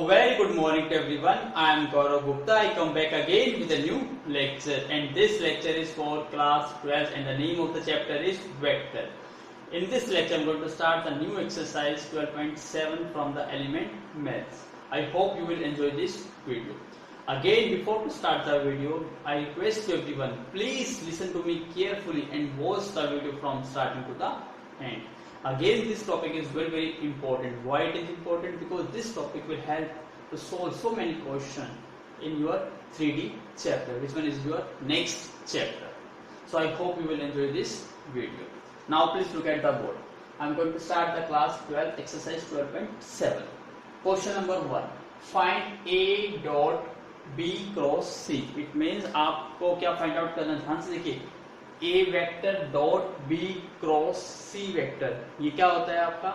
Very good morning to everyone. I am Gaurav Gupta. I come back again with a new lecture, and this lecture is for class 12 and the name of the chapter is vector. In this lecture I am going to start the new exercise 12.7 from the element maths. I hope you will enjoy this video. Again, before to start the video, I request to everyone, please listen to me carefully and watch the video from starting to the end. Again, this topic is very important. Why it is important? Because this topic will help to solve so many questions in your 3D chapter, which one is your next chapter. So I hope you will enjoy this video. Now please look at the board. I am going to start the class 12 exercise 12.7. Question number 1. Find A dot B cross C. It means आपको क्या find out करना है, ध्यान से देखिए. A vector dot B cross C vector, ये क्या होता है आपका,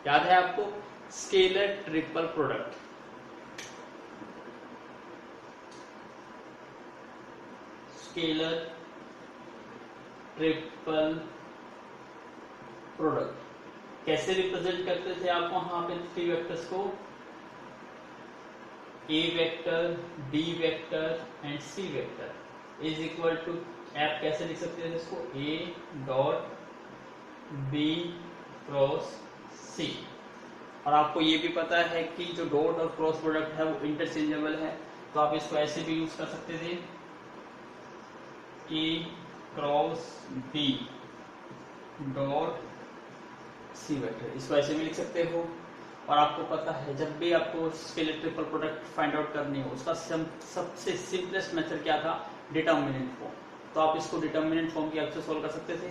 याद है आपको, scalar triple product. Scalar triple product कैसे रिप्रेजेंट करते थे आप वहां पे थ्री वेक्टर्स को, A vector, B vector and C vector is equal to, आप कैसे लिख सकते हैं इसको, A dot B cross C. और आपको ये भी पता है कि जो डॉट और क्रॉस प्रोडक्ट है वो इंटरचेंजेबल है, तो आप इसको ऐसे भी यूज कर सकते थे, A cross B dot C vector, इसको ऐसे भी लिख सकते हो. और आपको पता है जब भी आपको scalar triple product find out करनी हो, उसका सबसे सिंपलेस्ट मेथड क्या था, डिटर्मिनेंट फॉर्म. तो आप इसको डिटर्मिनेंट फॉर्म की हेल्प से सोल्व कर सकते थे.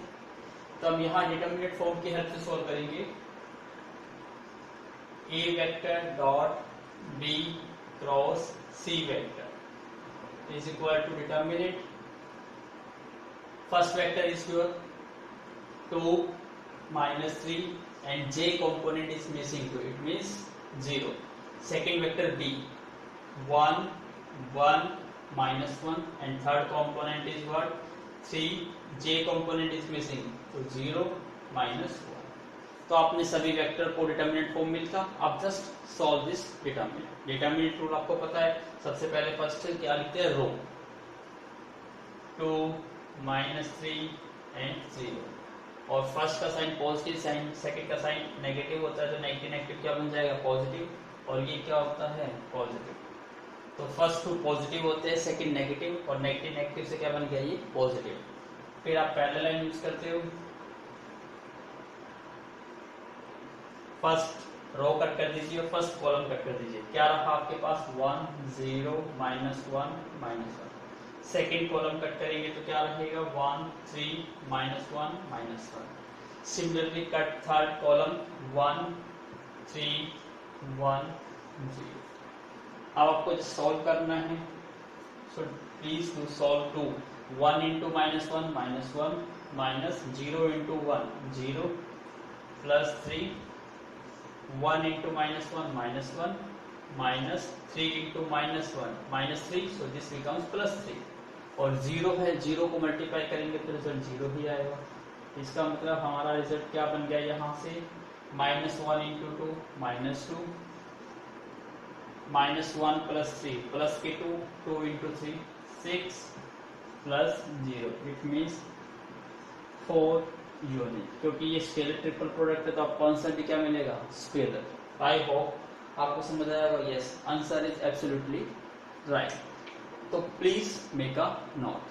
तो हम यहाँ डिटर्मिनेंट फॉर्म की हेल्प से सोल्व करेंगे. A vector dot B cross C vector is equal to determinant. First vector is your 2 minus 3 and J component is missing to it, means 0. Second vector B 1 1 minus 1 and third component is what, 3. J component is missing, so 0 minus 1. तो आपने सभी vector को determinant form मिलता. आप just solve this determinant. Determinant rule आपको पता है. सबसे पहले फर्स्ट क्या लिखते हैं, रो 2 minus 3 and 0. और फर्स्ट का साइन पॉजिटिव साइन, सेकंड का साइन नेगेटिव होता है, तो नेगेटिव नेगेटिव क्या बन जाएगा, पॉजिटिव. और ये क्या होता है, पॉजिटिव. तो फर्स्ट टू पॉजिटिव होते हैं, सेकंड नेगेटिव, और नेगेटिव नेगेटिव से क्या बन गया, ये पॉजिटिव. फिर आप पैरेलल लाइन यूज करते हो. फर्स्ट रो कट कर दीजिए और फर्स्ट कॉलम कट कर दीजिए. क्या रहा आपके पास, 1 0 minus 1 minus 1. Second column cut करेंगे तो क्या रहेगा, 1 3 minus 1 minus 1. Similarly cut third column 1 3 1 0. अब आपको जो सॉल्व करना है, so please to solve two 1 into minus 1 minus 1 minus 0 into 1 0 plus 3 1 into minus 1 minus 1 minus 3 into minus 1 minus 3, so this becomes plus 3. और 0 है, 0 को मल्टीप्लाई करेंगे तो रिजल्ट 0 ही आएगा. इसका मतलब हमारा रिजल्ट क्या बन गया यहाँ से, -1 into 2 -2 -1 plus 3 plus के 2 2 into 3 6 plus 0. It means 4 unit. क्योंकि ये स्केलर ट्रिपल प्रोडक्ट है तो आप कॉन्स्टेंट क्या मिलेगा, स्केलर. आई होप आपको समझ आएगा. Yes, answer is absolutely right. तो please make a note.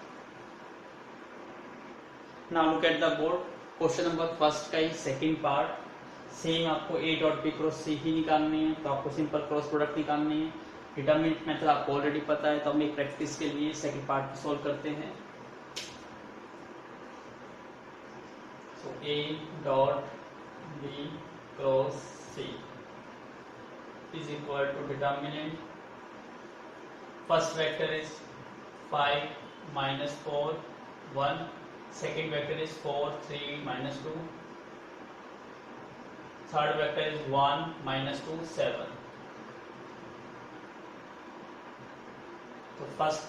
Now look at the board. Question number first का ही सेकंड पार्ट सेम, आपको A dot B cross C ही निकालनी है, तो आपको सिंपल क्रॉस प्रोडक्ट निकालनी है. डिटर्मिनेंट मेथड आपको ऑलरेडी पता है, तो हम एक प्रैक्टिस के लिए सेकंड पार्ट को सॉल्व करते हैं. सो A dot B cross C is equal to determinant. First vector is 5 minus 4 1. Second vector is 4 3 minus 2. Third vector is 1 minus 2 7. तो फर्स्ट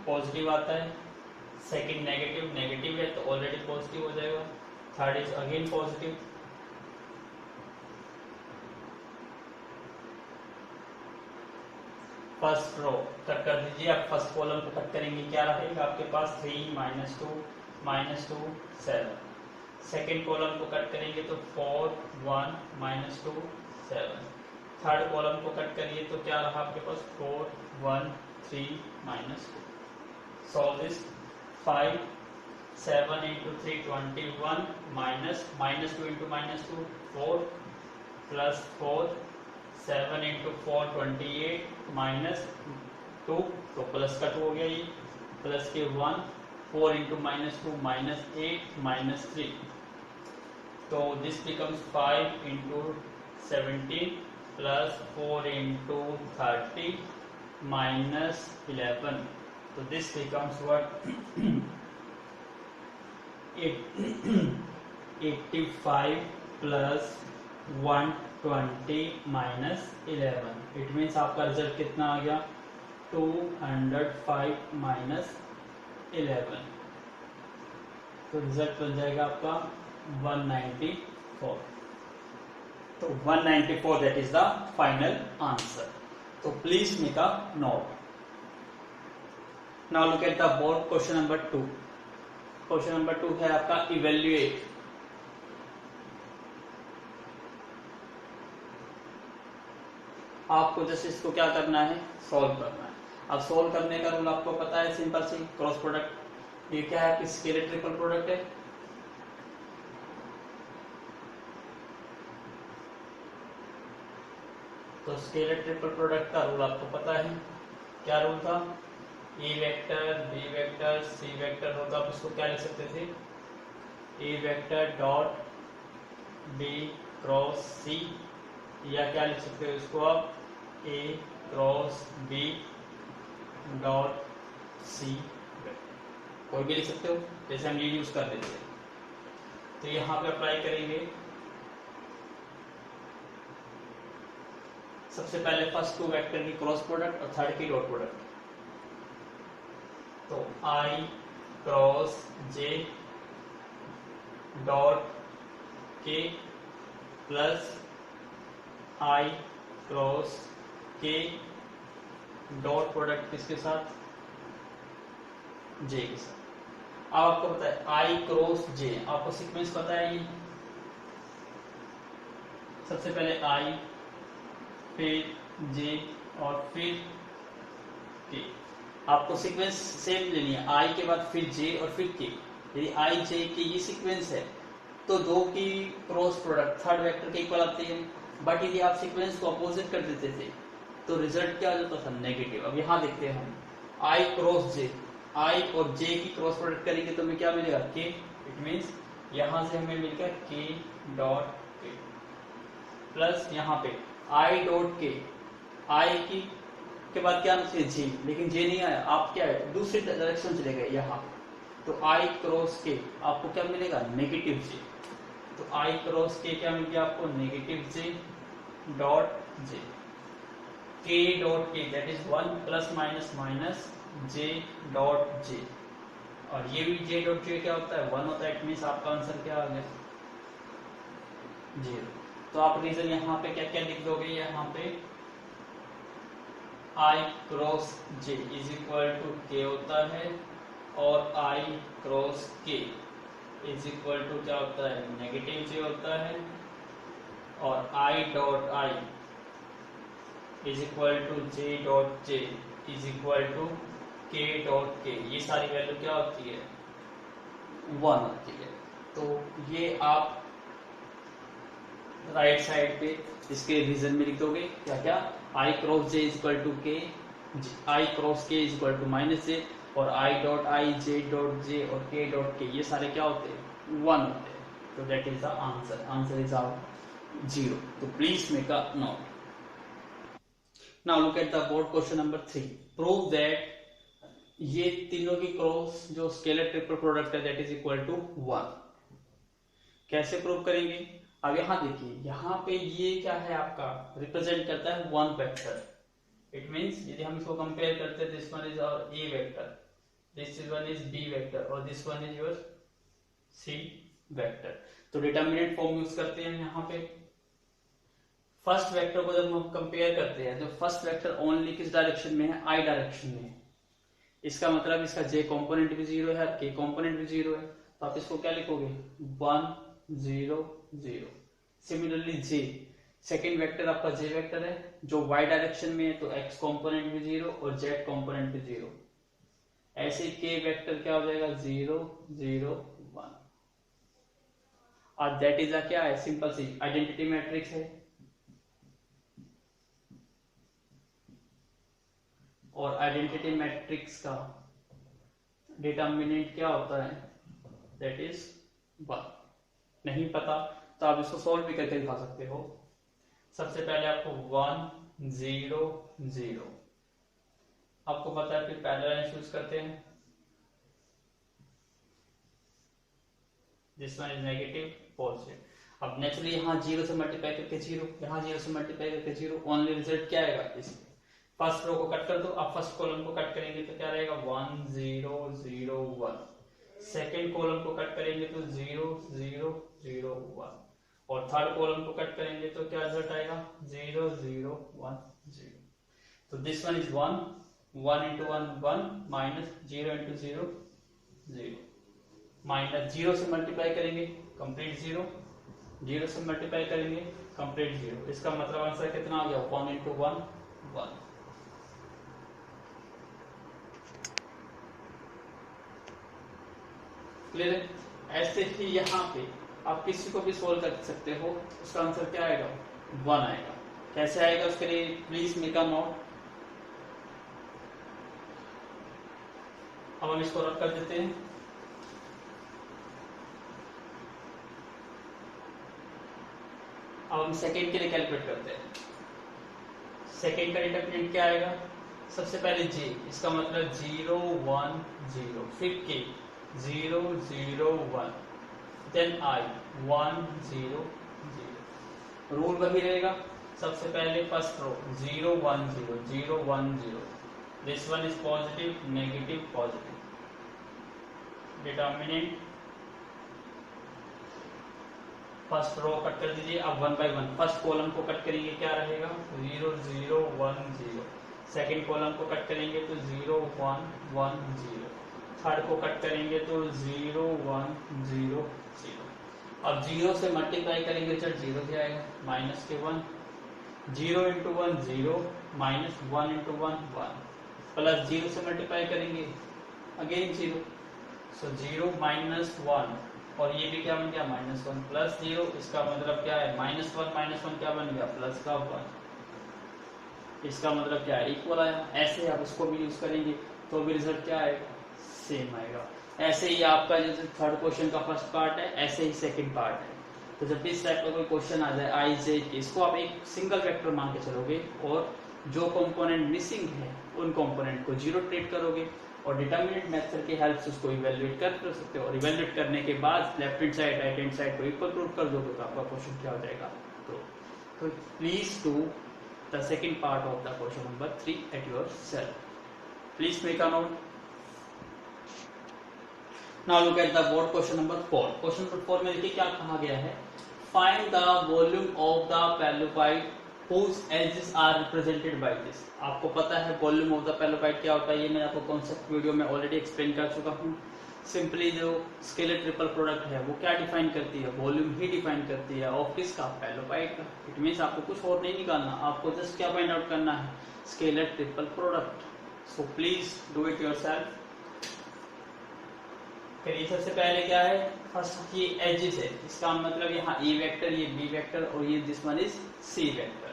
पॉजिटिव आता है, सेकंड नेगेटिव, नेगेटिव है तो ऑलरेडी पॉजिटिव हो जाएगा. Third is again positive, first row cut कर दीजिए। आप फर्स्ट कॉलम को कट करेंगे, क्या रहेगा आपके पास 3 -2 7। सेकेंड कॉलम को कट करेंगे तो 4 1 -2 7। थर्ड कॉलम को कट करिए तो क्या रहा आपके पास 4 1 3 -2। Solve this. 5 7 into 3 21 minus -2 into -2 4 plus 4 7 into 4 28 minus 2 तो प्लस का 2 हो गया ये, प्लस के 1 4 into -2 -8 -3 तो this becomes 5 into 17 plus 4 into 30 minus 11 तो this becomes what 85 plus 120 minus 11 it means आपका रिजल्ट कितना आ गया 205 minus 11 तो रिजल्ट बन जाएगा आपका 194। तो 194 that is the final answer. तो please make a note. Now look at the board question number 2। Question number 2 है आपका इवेल्युएट। आपको जैसे इसको क्या करना है, सॉल्व करना है। अब सॉल्व करने का रूल आपको पता है, सिंपल सी क्रॉस प्रोडक्ट। ये क्या है, स्केलर ट्रिपल प्रोडक्ट है। तो स्केलर ट्रिपल प्रोडक्ट का रूल आपको पता है, क्या रूल था, A vector B vector C vector हो तो आप इसको क्या लिख सकते थे, A vector dot B cross C, या क्या लिख सकते हो इसको आप A cross B dot C vector, कोई भी लिख सकते हो, जैसे हम ये यूज कर देते हैं। तो यहां पे अप्लाई करेंगे। सबसे पहले फर्स्ट 2 वेक्टर की क्रॉस प्रोडक्ट और थर्ड की डॉट प्रोडक्ट। तो I cross J dot K plus I cross K dot product किसके साथ, J के साथ। अब आपको पता है I क्रॉस J, आपको सीक्वेंस पता है ये, सबसे पहले I फिर J और फिर K। आपको सीक्वेंस सेम लेनी है, I के बाद फिर J और फिर K। यदि I J K ये सीक्वेंस है तो दो की क्रॉस प्रोडक्ट थर्ड वेक्टर के इक्वल आती है। बट यदि आप सीक्वेंस को अपोजिट कर देते थे तो रिजल्ट क्या हो जाता था, नेगेटिव। अब यहाँ देखते हैं हम I क्रॉस J, I और J की क्रॉस प्रोडक्ट करेंगे तो हमें क्या मिलेगा, K। इट मीन्स यहाँ से हमें मिलेगा K डॉट K प्लस यहाँ पे I डॉट K, I की के बाद क्या आना J, लेकिन J नहीं आया, आप क्या है दूसरी डायरेक्शन चले गए यहाँ, तो I क्रॉस K आपको क्या मिलेगा, नेगेटिव J। तो I क्रॉस K क्या मिल गया आपको, negative J dot J, K dot K that is 1 plus minus minus J dot J, और ये भी J डॉट J क्या होता है, 1 होता है। इट मीन्स आपका आंसर क्या आ गया, 0। तो आप रीजन यहाँ पे क्या क्या लिख दोगे, यहाँ पे I cross J is equal to K होता है, और I cross K is equal to क्या होता है, नेगेटिव J होता है, और I dot I is equal to J dot J is equal to K dot K। ये सारी वैल्यू क्या होती है, 1 होती है। तो ये आप राइट साइड पे इसके रीजन में लिख दोगे, क्या क्या, I cross J is equal to K, I cross K is equal to minus J, और I dot I, J dot J और K डॉट K ये सारे क्या होते हैं, 1 होते हैं। तो that is the answer, answer is our 0। तो please make a note. Now look at the board question number 3। Prove that ये तीनों की क्रॉस जो स्केलर ट्रिपल प्रोडक्ट है दैट इज इक्वल टू 1। कैसे प्रूव करेंगे, अब यहां देखिए, यहां पे ये क्या है आपका, रिप्रेजेंट करता है 1 वेक्टर। इट मींस यदि हम इसको कंपेयर करते हैं, this one is our A vector, this one is B vector, और this one is your C vector. तो डिटर्मिनेंट फॉर्म यूज करते हैं यहाँ पे, फर्स्ट वेक्टर को जब हम कंपेयर करते हैं तो फर्स्ट वेक्टर ओनली किस डायरेक्शन में है, आई डायरेक्शन में है। इसका मतलब इसका जे कंपोनेंट भी 0 है, के कंपोनेंट भी 0 है, तो आप इसको क्या लिखोगे 1 0 0। सिमिलरली जे सेकेंड वेक्टर आपका जे वेक्टर है जो वाई डायरेक्शन में है, तो एक्स कंपोनेंट भी 0 और जेड कंपोनेंट भी 0। ऐसे के वेक्टर क्या हो जाएगा 0 0 1। और दैट इज क्या है, सिंपल सी आइडेंटिटी मैट्रिक्स है। और आइडेंटिटी मैट्रिक्स का डिटर्मिनेंट क्या होता है, दैट इज 1। नहीं पता तो आप इसको सोल्व भी करके दिखा सकते हो। सबसे पहले आपको 1 0 0 आपको पता है, फिर पैरेलल यूज करते हैं। This one is negative positive. अब नेचुरली यहाँ 0 से मल्टीप्लाई करके 0, यहाँ 0 से मल्टीप्लाई करके 0, ओनली रिजल्ट क्या आएगा इसमें। फर्स्ट रो को कट कर दो, आप फर्स्ट कॉलम को कट करेंगे तो क्या रहेगा 1 0 0 1। सेकेंड कॉलम को कट करेंगे तो 0 0 0 1। और थर्ड कॉलम को कट करेंगे तो क्या रिजल्ट आएगा 0 0 1 0। तो this one is 1 1 into 1 1 minus 0 into 0 0 minus 0 से मल्टीप्लाई करेंगे कंप्लीट 0, 0 से मल्टीप्लाई करेंगे कंप्लीट 0। इसका मतलब आंसर कितना आ गया 1 into 1 1। क्लियर है। ऐसे ही यहाँ पे आप किसी को भी सोल्व कर सकते हो, उसका आंसर क्या आएगा 1 आएगा। कैसे आएगा उसके लिए प्लीज मेक अ नोट। अब हम इसको रख कर देते हैं। अब हम सेकेंड के लिए कैलकुलेट करते हैं। सेकेंड का डिटरमिनेंट क्या आएगा, सबसे पहले जे, इसका मतलब 0 1 0, फिर के 0 0 1, देन आई 1 0 0। रूल वही रहेगा, सबसे पहले first row 0 1 0 0 1 0। This one is positive negative positive. Determinant first row cut कर दीजिए। अब 1 by 1 फर्स्ट कॉलम को कट करेंगे क्या रहेगा 0 0 1 0। सेकेंड कॉलम को कट करेंगे तो 0 1 1 0। थर्ड को कट करेंगे तो 0 1 0 0। अब 0 से मल्टीप्लाई करेंगे तो 0 से आएगा माइनस के 1। 0 into 1 0 माइनस 1 into 1 1 प्लस 0 से मल्टीप्लाई करेंगे अगेन 0। सो 0 माइनस 1 और ये भी क्या बन गया माइनस 1 प्लस 0। इसका मतलब क्या है माइनस 1 क्या बन गया प्लस का 1। इसका मतलब क्या है इक्वल आया। ऐसे आप इसको भी यूज करेंगे तो भी रिजल्ट क्या आएगा सेम आएगा। ऐसे ही आपका जैसे थर्ड क्वेश्चन का फर्स्ट पार्ट है, ऐसे ही सेकंड पार्ट है। तो जब भी इस टाइप का कोई क्वेश्चन आ जाए आई जे के, इसको आप एक सिंगल वेक्टर मान के चलोगे और जो कंपोनेंट मिसिंग है उन कंपोनेंट को जीरो ट्रीट करोगे और डिटरमिनेंट मेथड के हेल्प से उसको इवैल्यूएट कर सकते हो। और इवैल्यूएट करने के बाद left hand side right hand side को इक्वल प्रूव कर दोगे तो आपका क्वेश्चन क्या हो जाएगा। तो please do the second part of the question number 3 at yourself. Please make a note. Now look at the board question number 4। Question number 4 में देखिए क्या कहा गया है, find the volume of the parallelepiped whose edges are represented by this। आपको पता है volume of the पैलोपाइड क्या होता है, ये मैं आपको कॉन्सेप्ट वीडियो में ऑलरेडी एक्सप्लेन कर चुका हूँ। सिंपली जो स्केलर ट्रिपल प्रोडक्ट है वो क्या डिफाइन करती है, वॉल्यूम ही डिफाइन करती है ऑफ किसका पैलोपाइड का। इट मींस आपको कुछ और नहीं निकालना, आपको जस्ट क्या फाइंड आउट करना है scalar triple product. So please do it yourself. फिर सबसे पहले क्या है फर्स्ट ये एजेस है, इसका मतलब यहाँ ए वेक्टर ये बी वेक्टर और ये this one is C vector.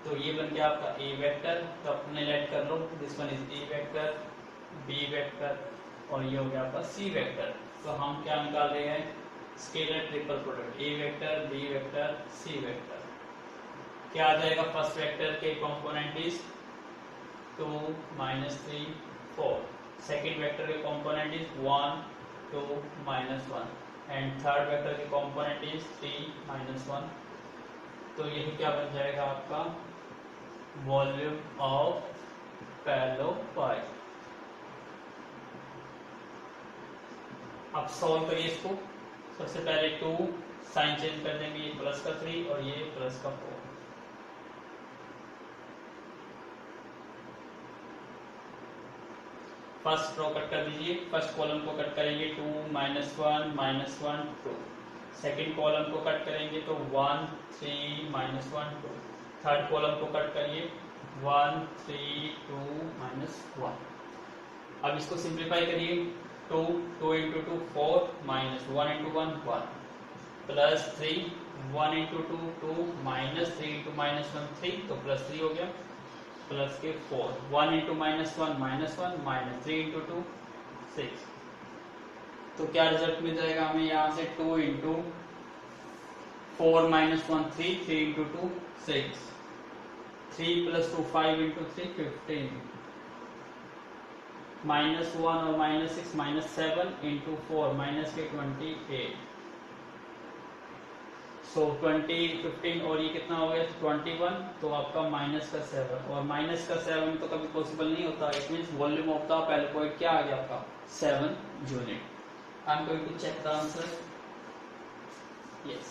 तो ये बन गया आपका ए वेक्टर, तो अपने लेट कर लो this one is A vector B vector और ये हो गया आपका सी वेक्टर। तो हम क्या निकाल रहे हैं scalar triple product A vector B vector C vector. क्या आ जाएगा फर्स्ट वेक्टर के कंपोनेंट इज 2 -3 4। सेकेंड वेक्टर के component is 1 2 -1 and third vector के कंपोनेंट इज 3 -1। तो यही क्या बन जाएगा आपका वॉल्यूम ऑफ पैलोपाइड। अब सॉल्व करिए इसको। सबसे पहले 2 साइन चेंज कर देंगे, ये प्लस का 3 और ये प्लस का 4। फर्स्ट रो कट कर दीजिए, फर्स्ट कॉलम को कट करेंगे 2 -1 -1 2। सेकंड कॉलम को कट करेंगे तो 1 3 -1 2। थर्ड कॉलम को कट करिए 1 3 2 -1। अब इसको सिंप्लीफाई करिए, 2 2 × 2 4 -1 × 1 1 प्लस 3 1 × 2 2 -3 × -1 3, तो प्लस 3 हो गया, प्लस के 4 1 × -1 -1 -3 × 2 6। तो क्या रिजल्ट मिल जाएगा हमें यहाँ से 2 × 4 -1 3 3 × 2 6 3 + 2 5 × 3 15 -1 और -6 -7 × 4 -28। सो 20 15 और ये कितना हो गया 21, तो आपका -7 और -7 तो कभी पॉसिबल नहीं होता। It means volume of the parallelepiped क्या आ गया आपका 7 unit. I am going to check the answer. Yes,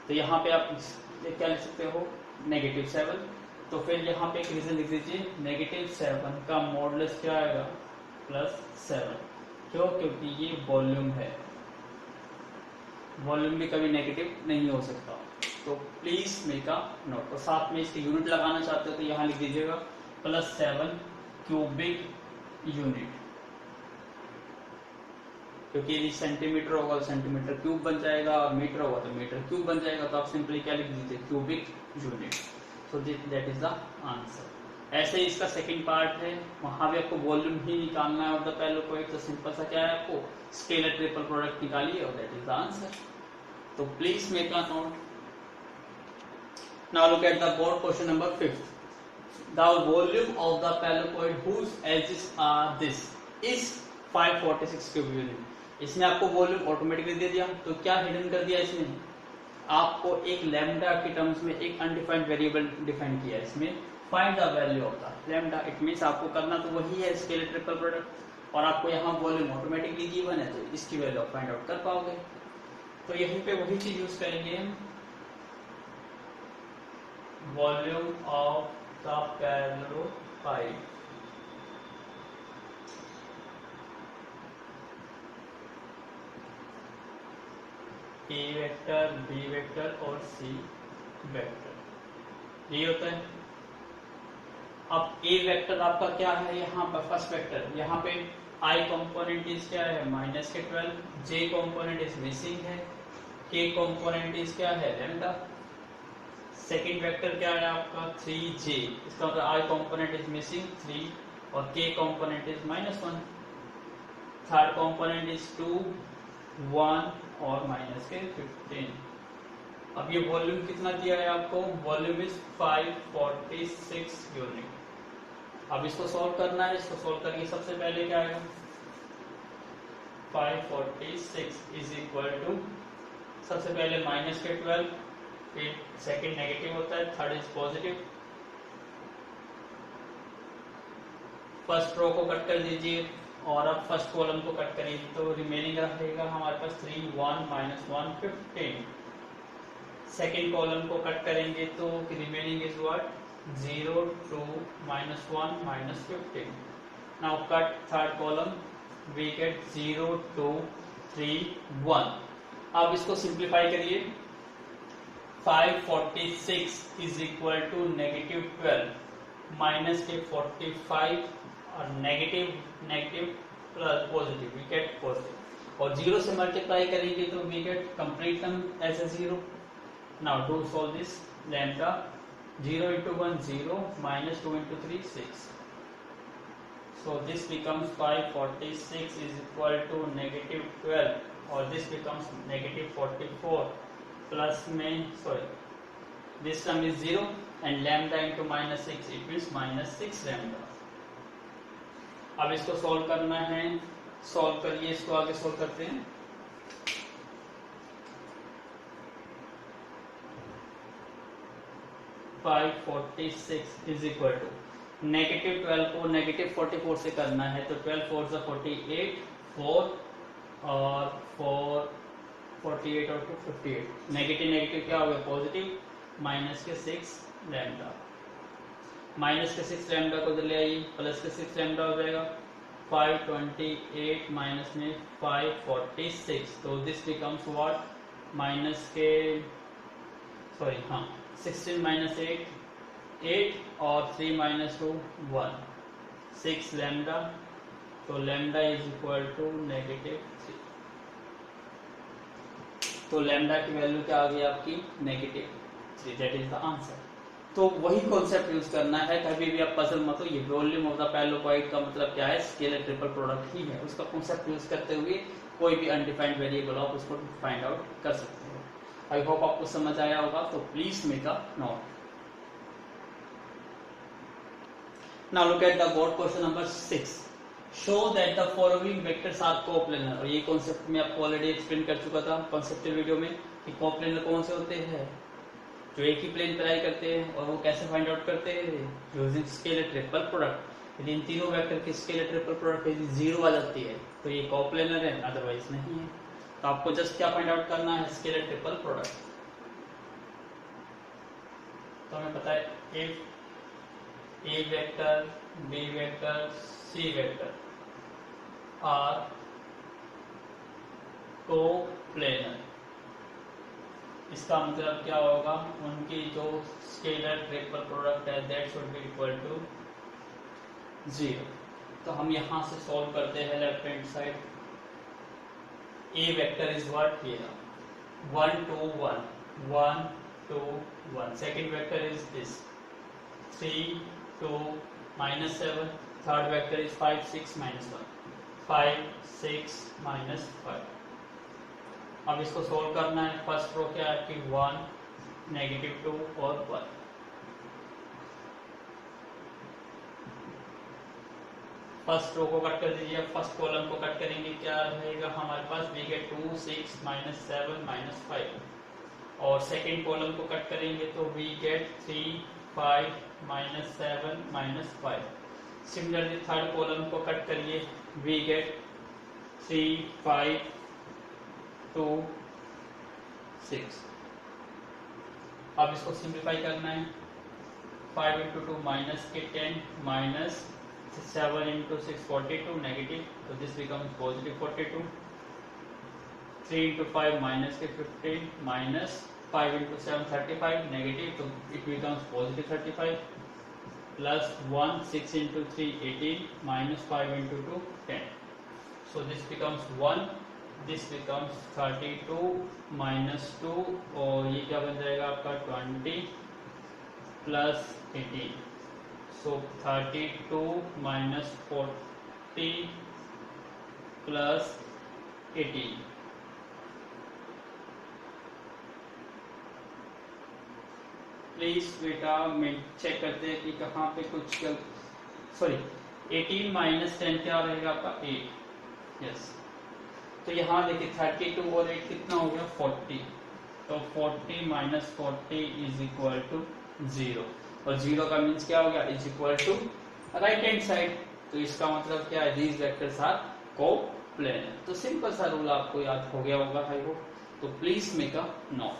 तो यहाँ पे आप क्या लिख सकते हो -7। तो फिर यहाँ पे एक रीजन लिख दीजिए, -7 का मॉडुलस क्या आएगा +7। क्यों? क्योंकि ये वॉल्यूम है, वॉल्यूम भी कभी नेगेटिव नहीं हो सकता। तो प्लीज मेक अ नोट, और साथ में इसके यूनिट लगाना चाहते हो तो यहाँ लिख दीजिएगा +7 क्यूबिक यूनिट, क्योंकि यदि सेंटीमीटर होगा तो सेंटीमीटर क्यूब बन जाएगा और मीटर होगा तो मीटर क्यूब बन जाएगा। तो आप सिंपली क्या लिख दीजिए cubic unit. So that is the answer. ऐसे ही इसका सेकंड पार्ट है, वहां भी आपको वॉल्यूम ही निकालना है ऑफ द पेलोपॉइड। तो सिंपल सा क्या है, आपको स्केलर ट्रिपल प्रोडक्ट निकालिए और दैट इज द आंसर। तो please make a note. Now look at the board question number 5th। The volume of the parallelepiped whose edges are this is 546 cube unit. इसमें आपको volume automatically they दिया, तो क्या hidden कर दिया इसमें, आपको एक लैम्डा के टर्म्स में एक अनडिफाइंड वेरिएबल डिफाइन किया। इसमें find the value of the lambda. It means आपको करना तो वही है स्केलर ट्रिपल प्रोडक्ट, और आपको यहाँ वॉल्यूम ऑटोमेटिकली गिवन है, तो इसकी वैल्यू आप फाइंड आउट कर पाओगे। तो यहीं पे वही चीज यूज करेंगे, volume of the parallelepiped. A vector, B vector और सी वेक्टर, ये होता है। अब ए वेक्टर आपका क्या है, यहाँ पर फर्स्ट वेक्टर, यहाँ पे आई कंपोनेंट इज क्या है -12, जे कंपोनेंट इज मिसिंग है, के कंपोनेंट इज क्या है लैम्डा। सेकंड वेक्टर क्या है आपका 3j, इसका मतलब आई कंपोनेंट इज मिसिंग 3 और के component is -1। Third component is 2 1 और -15। अब ये वॉल्यूम कितना दिया है आपको, वॉल्यूम इज 546 यूनिट। अब इसको सॉल्व करना है, इसको सॉल्व करके सबसे पहले क्या आएगा 546 इज इक्वल टू, सबसे पहले -12, फिर सेकंड नेगेटिव होता है, third is positive. First row को कट कर दीजिए और अब फर्स्ट कॉलम को कट करिए, तो रिमेनिंग रहेगा हमारे पास 3 1 -1 15। सेकेंड कॉलम को कट करेंगे तो remaining is what 0 2 -1 -15। Now cut third column, we get 0 2 3 1। अब इसको सिंप्लीफाई करिए, 546 इज इक्वल टू -12 माइनस के 45 और negative plus positive, we get positive, और 0 से मल्टीप्लाई करेंगे तो we get complete term as a 0। Now to solve this, lambda 0 × 1 0 -2 × 3 6। So this becomes 546 is equal to -12 और this becomes -44 plus में sorry this term is 0 and lambda into -6 it means -6 lambda। अब इसको solve करना है, solve करिए, इसको आगे solve करते हैं। (546) इज इक्वल टू -12 को -44 से करना है, तो 12 4 48 4 और 4 48 और 2 58, नेगेटिव नेगेटिव क्या हो गया पॉजिटिव, माइनस के 6 लैम्डा, माइनस के 6 लैम्डा को इधर ले आइए, प्लस के 6 लैम्डा हो जाएगा 528 माइनस में 546, तो दिस बिकम्स व्हाट, माइनस के सॉरी हाँ 16 माइनस 8 और 3 माइनस 2 1, 6 लैम्डा, तो लैम्डा इज इक्वल टू -3, तो लैम्डा की वैल्यू क्या आ गई आपकी -3, दैट इज द आंसर। तो वही कॉन्सेप्ट यूज करना है, कभी भी आप पजल मत हो, ये वॉल्यूम ऑफ द पैरेललोग्राइड का मतलब क्या है, स्केलर ट्रिपल प्रोडक्ट ही है, उसका कॉन्सेप्ट यूज करते हुए कोई भी अनडिफाइंड वेरिएबल आप उसको फाइंड आउट कर सकते हो। आई होप आपको समझ आया होगा, तो please make a note. Now look at the board question number 6, show that the following vectors are coplanar. और ये कॉन्सेप्ट मैं आपको ऑलरेडी एक्सप्लेन कर चुका था कॉन्सेप्चुअल वीडियो में कि कोप्लेनर कौन से होते हैं, जो एक ही प्लेन पर लाई करते हैं, और वो कैसे फाइंड आउट करते हैं, यूजिंग स्केलर ट्रिपल प्रोडक्ट। यदि इन तीनों वेक्टर की स्केलर ट्रिपल प्रोडक्ट यदि 0 आ जाती है तो ये कोप्लेनर है, अदरवाइज नहीं है। तो आपको जस्ट क्या फाइंड आउट करना है, स्केलर ट्रिपल प्रोडक्ट। तो हमें पता है if A vector, B vector, C vector are coplanar, इसका मतलब क्या होगा, उनकी जो स्केलर ट्रिपल प्रोडक्ट है that should be equal to 0। तो हम यहां से सॉल्व करते हैं left hand side. A vector is what, here 1 2 1 1 2 1, second vector is this 3 2 -7, third vector is 5 6 -1 5 6 -5। अब इसको सोल्व करना है। फर्स्ट रो क्या है आपकी 1 -2 और 1। फर्स्ट रो को कट कर दीजिए, फर्स्ट कॉलम को कट करेंगे, क्या रहेगा हमारे पास, वी गेट 2 6 -7 -5, और सेकंड कॉलम को कट करेंगे तो we get 3 5 -7 -5। Similarly third column को कट करिए, वी गेट 3 5 2 6। अब इसको सिंप्लीफाई करना है, 5 × 2 माइनस के 10 माइनस 7 × 6 42 नेगेटिव, तो दिस बिकम्स पॉजिटिव 42। 3 × 5 माइनस के 15 माइनस 5 × 7 35 नेगेटिव, तो it becomes positive 35 plus 1 6 × 3 18 minus 5 × 2 10, so this becomes 1, this becomes 32 minus 2, और ये क्या बन जाएगा आपका 20 plus 18, so 32 minus 40 plus 18। Please बेटा मैं चेक करते हैं कि कहाँ पे कुछ सॉरी 18 माइनस 10 क्या रहेगा आपका 8, यस। तो यहाँ देखिए 32 और 8 कितना हो गया 40, तो 40 माइनस 40 इज इक्वल टू 0, और 0 का मीन्स क्या हो गया, is equal to right hand side. तो इसका मतलब क्या है, दीज वेक्टर्स आर कोप्लेनर। तो सिंपल सा रूल आपको याद हो गया होगा आई होप, तो प्लीज मेक अ नोट।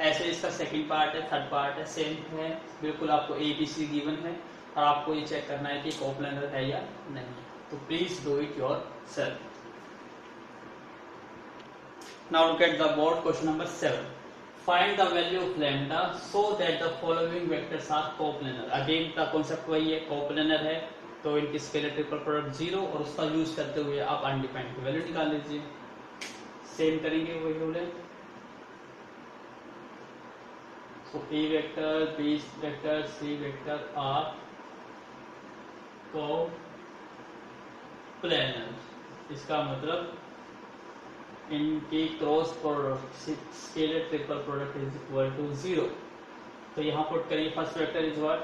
ऐसे इसका सेकंड पार्ट है, थर्ड पार्ट है, सेम है बिल्कुल, आपको ABC गिवन है और आपको ये चेक करना है कि कोप्लेनर है या नहीं, तो please do it yourself. Now look at the board question number 7, find the value of lambda so that the following vectors are coplanar. Again the concept वही है, कोप्लेनर है तो इनकी स्केलर ट्रिपल प्रोडक्ट 0, और उसका यूज करते हुए आप अनडिफाइंड की वैल्यू निकाल लीजिए। सेम करेंगे वही रूल है। So A vector, B vector, C vector are coplanar। इसका मतलब इनकी cross product scalar triple product is equal to 0। तो यहाँ पुट करिए, first vector is what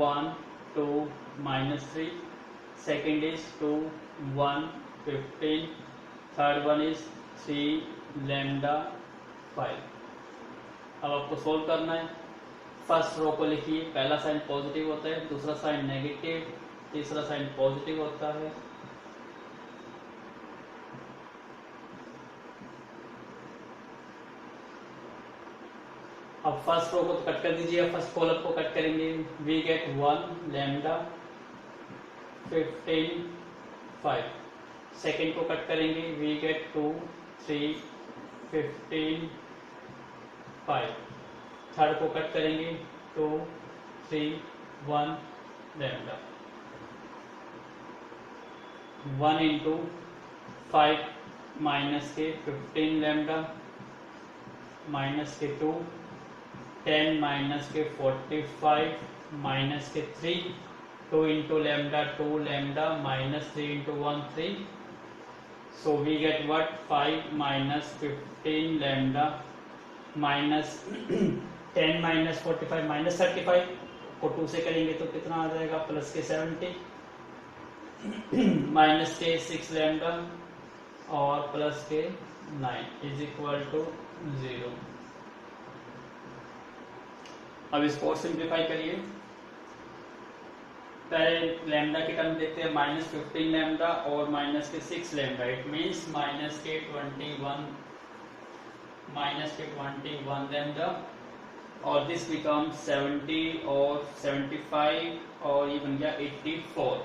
1 2 -3, second is 2 1 15, third one is 3 lambda 5। अब आपको सोल्व करना है। फर्स्ट रो को लिखिए, पहला साइन पॉजिटिव होता है, दूसरा साइन नेगेटिव, तीसरा साइन पॉजिटिव होता है। अब फर्स्ट रो को तो कट कर दीजिए, फर्स्ट कॉलम को कट करेंगे, वी गेट 1 लैम्डा 15 5। सेकेंड को कट करेंगे, वी गेट 2 3 15 5। थर्ड को कट करेंगे, 2 3 1 लैम्डा। 1 इंटू 5 माइनस के 15 लैम्डा माइनस के 2 10 माइनस के 45 माइनस के 3 2 into lambda 2 lambda minus 3 into 1 3। So we get what 5 minus 15 lambda minus 10 minus 45 minus 35 को 2 से करेंगे तो कितना आ जाएगा, प्लस के 70 माइनस के 6 लैम्डा और प्लस के 9 इज इक्वल टू 0। अब इसको सिंप्लीफाई करिए। पहले लैम्डा की टर्म देखते हैं, माइनस 15 लैम्डा और माइनस के 6 लैम्डा, इट मीन्स माइनस के 21 लैम्डा और दिस बिकम्स 70 और 75 और ये बन गया 84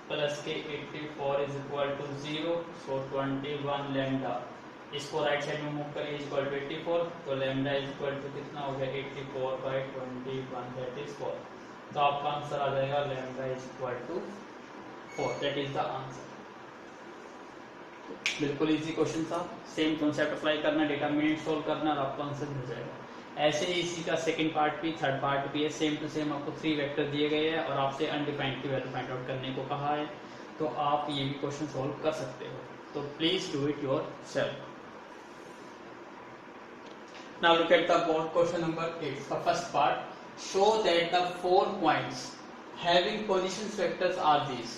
प्लस के 84 is equal to 0। So 21 lambda, इसको राइट साइड में मूव करिए, इक्वल टू 84, तो लैम्डा इज इक्वल टू कितना हो गया 84 बाई 21 दैट इज 4। तो आपका आंसर आ जाएगा lambda is equal to 4, that is the answer. बिल्कुल इजी क्वेश्चन था, सेम कॉन्सेप्ट अप्लाई करना, डिटरमिनेंट सोल्व करना और आपका आंसर मिल जाएगा। ऐसे ही इसी का सेकंड पार्ट भी थर्ड पार्ट भी है, सेम टू सेम आपको 3 वेक्टर दिए गए हैं और आपसे अनडिफाइंड की वैल्यू फाइंड आउट करने को कहा है, तो आप ये भी क्वेश्चन सोल्व कर सकते हो। तो please do it your self. Now look at the board question number 8. The first part, show that the 4 points having position vectors are these.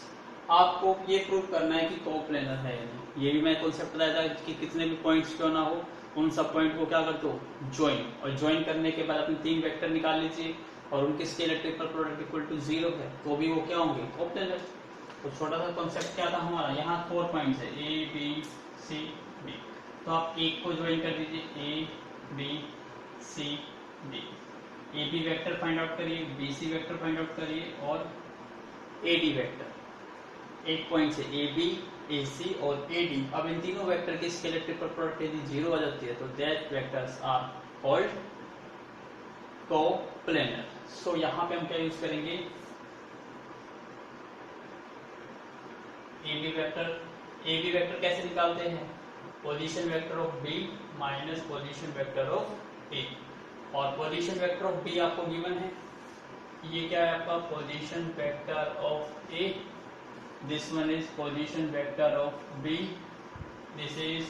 आपको ये प्रूव करना है कि कोप्लेनर है। ये भी मैं कॉन्सेप्ट बताया था कि कितने भी पॉइंट्स क्यों ना हो, उन सब पॉइंट को क्या कर दो, ज्वाइन, और ज्वाइन करने के बाद अपने 3 वेक्टर निकाल लीजिए और उनके scalar triple product equal to 0 है, तो भी वो क्या होंगे, कोप्लेनर। तो छोटा सा कॉन्सेप्ट क्या था हमारा, यहाँ 4 पॉइंट्स है ए बी सी डी, तो आप एक को ज्वाइन कर दीजिए, A B C D. A B vector find out करिए, B C vector find out करिए और ए डी वेक्टर। एक पॉइंट से ए बी ए सी और ए डी, अब इन तीनों वेक्टर की स्केलर ट्रिपल प्रोडक्ट यदि 0 आ जाती है तो that vectors are called coplanar. So यहाँ पे हम क्या यूज करेंगे, ए बी वेक्टर कैसे निकालते हैं, position vector of B minus position vector of A, और पोजीशन वेक्टर ऑफ बी आपको गिवन है, ये क्या है आपका position vector of A, this one is position vector of B, this is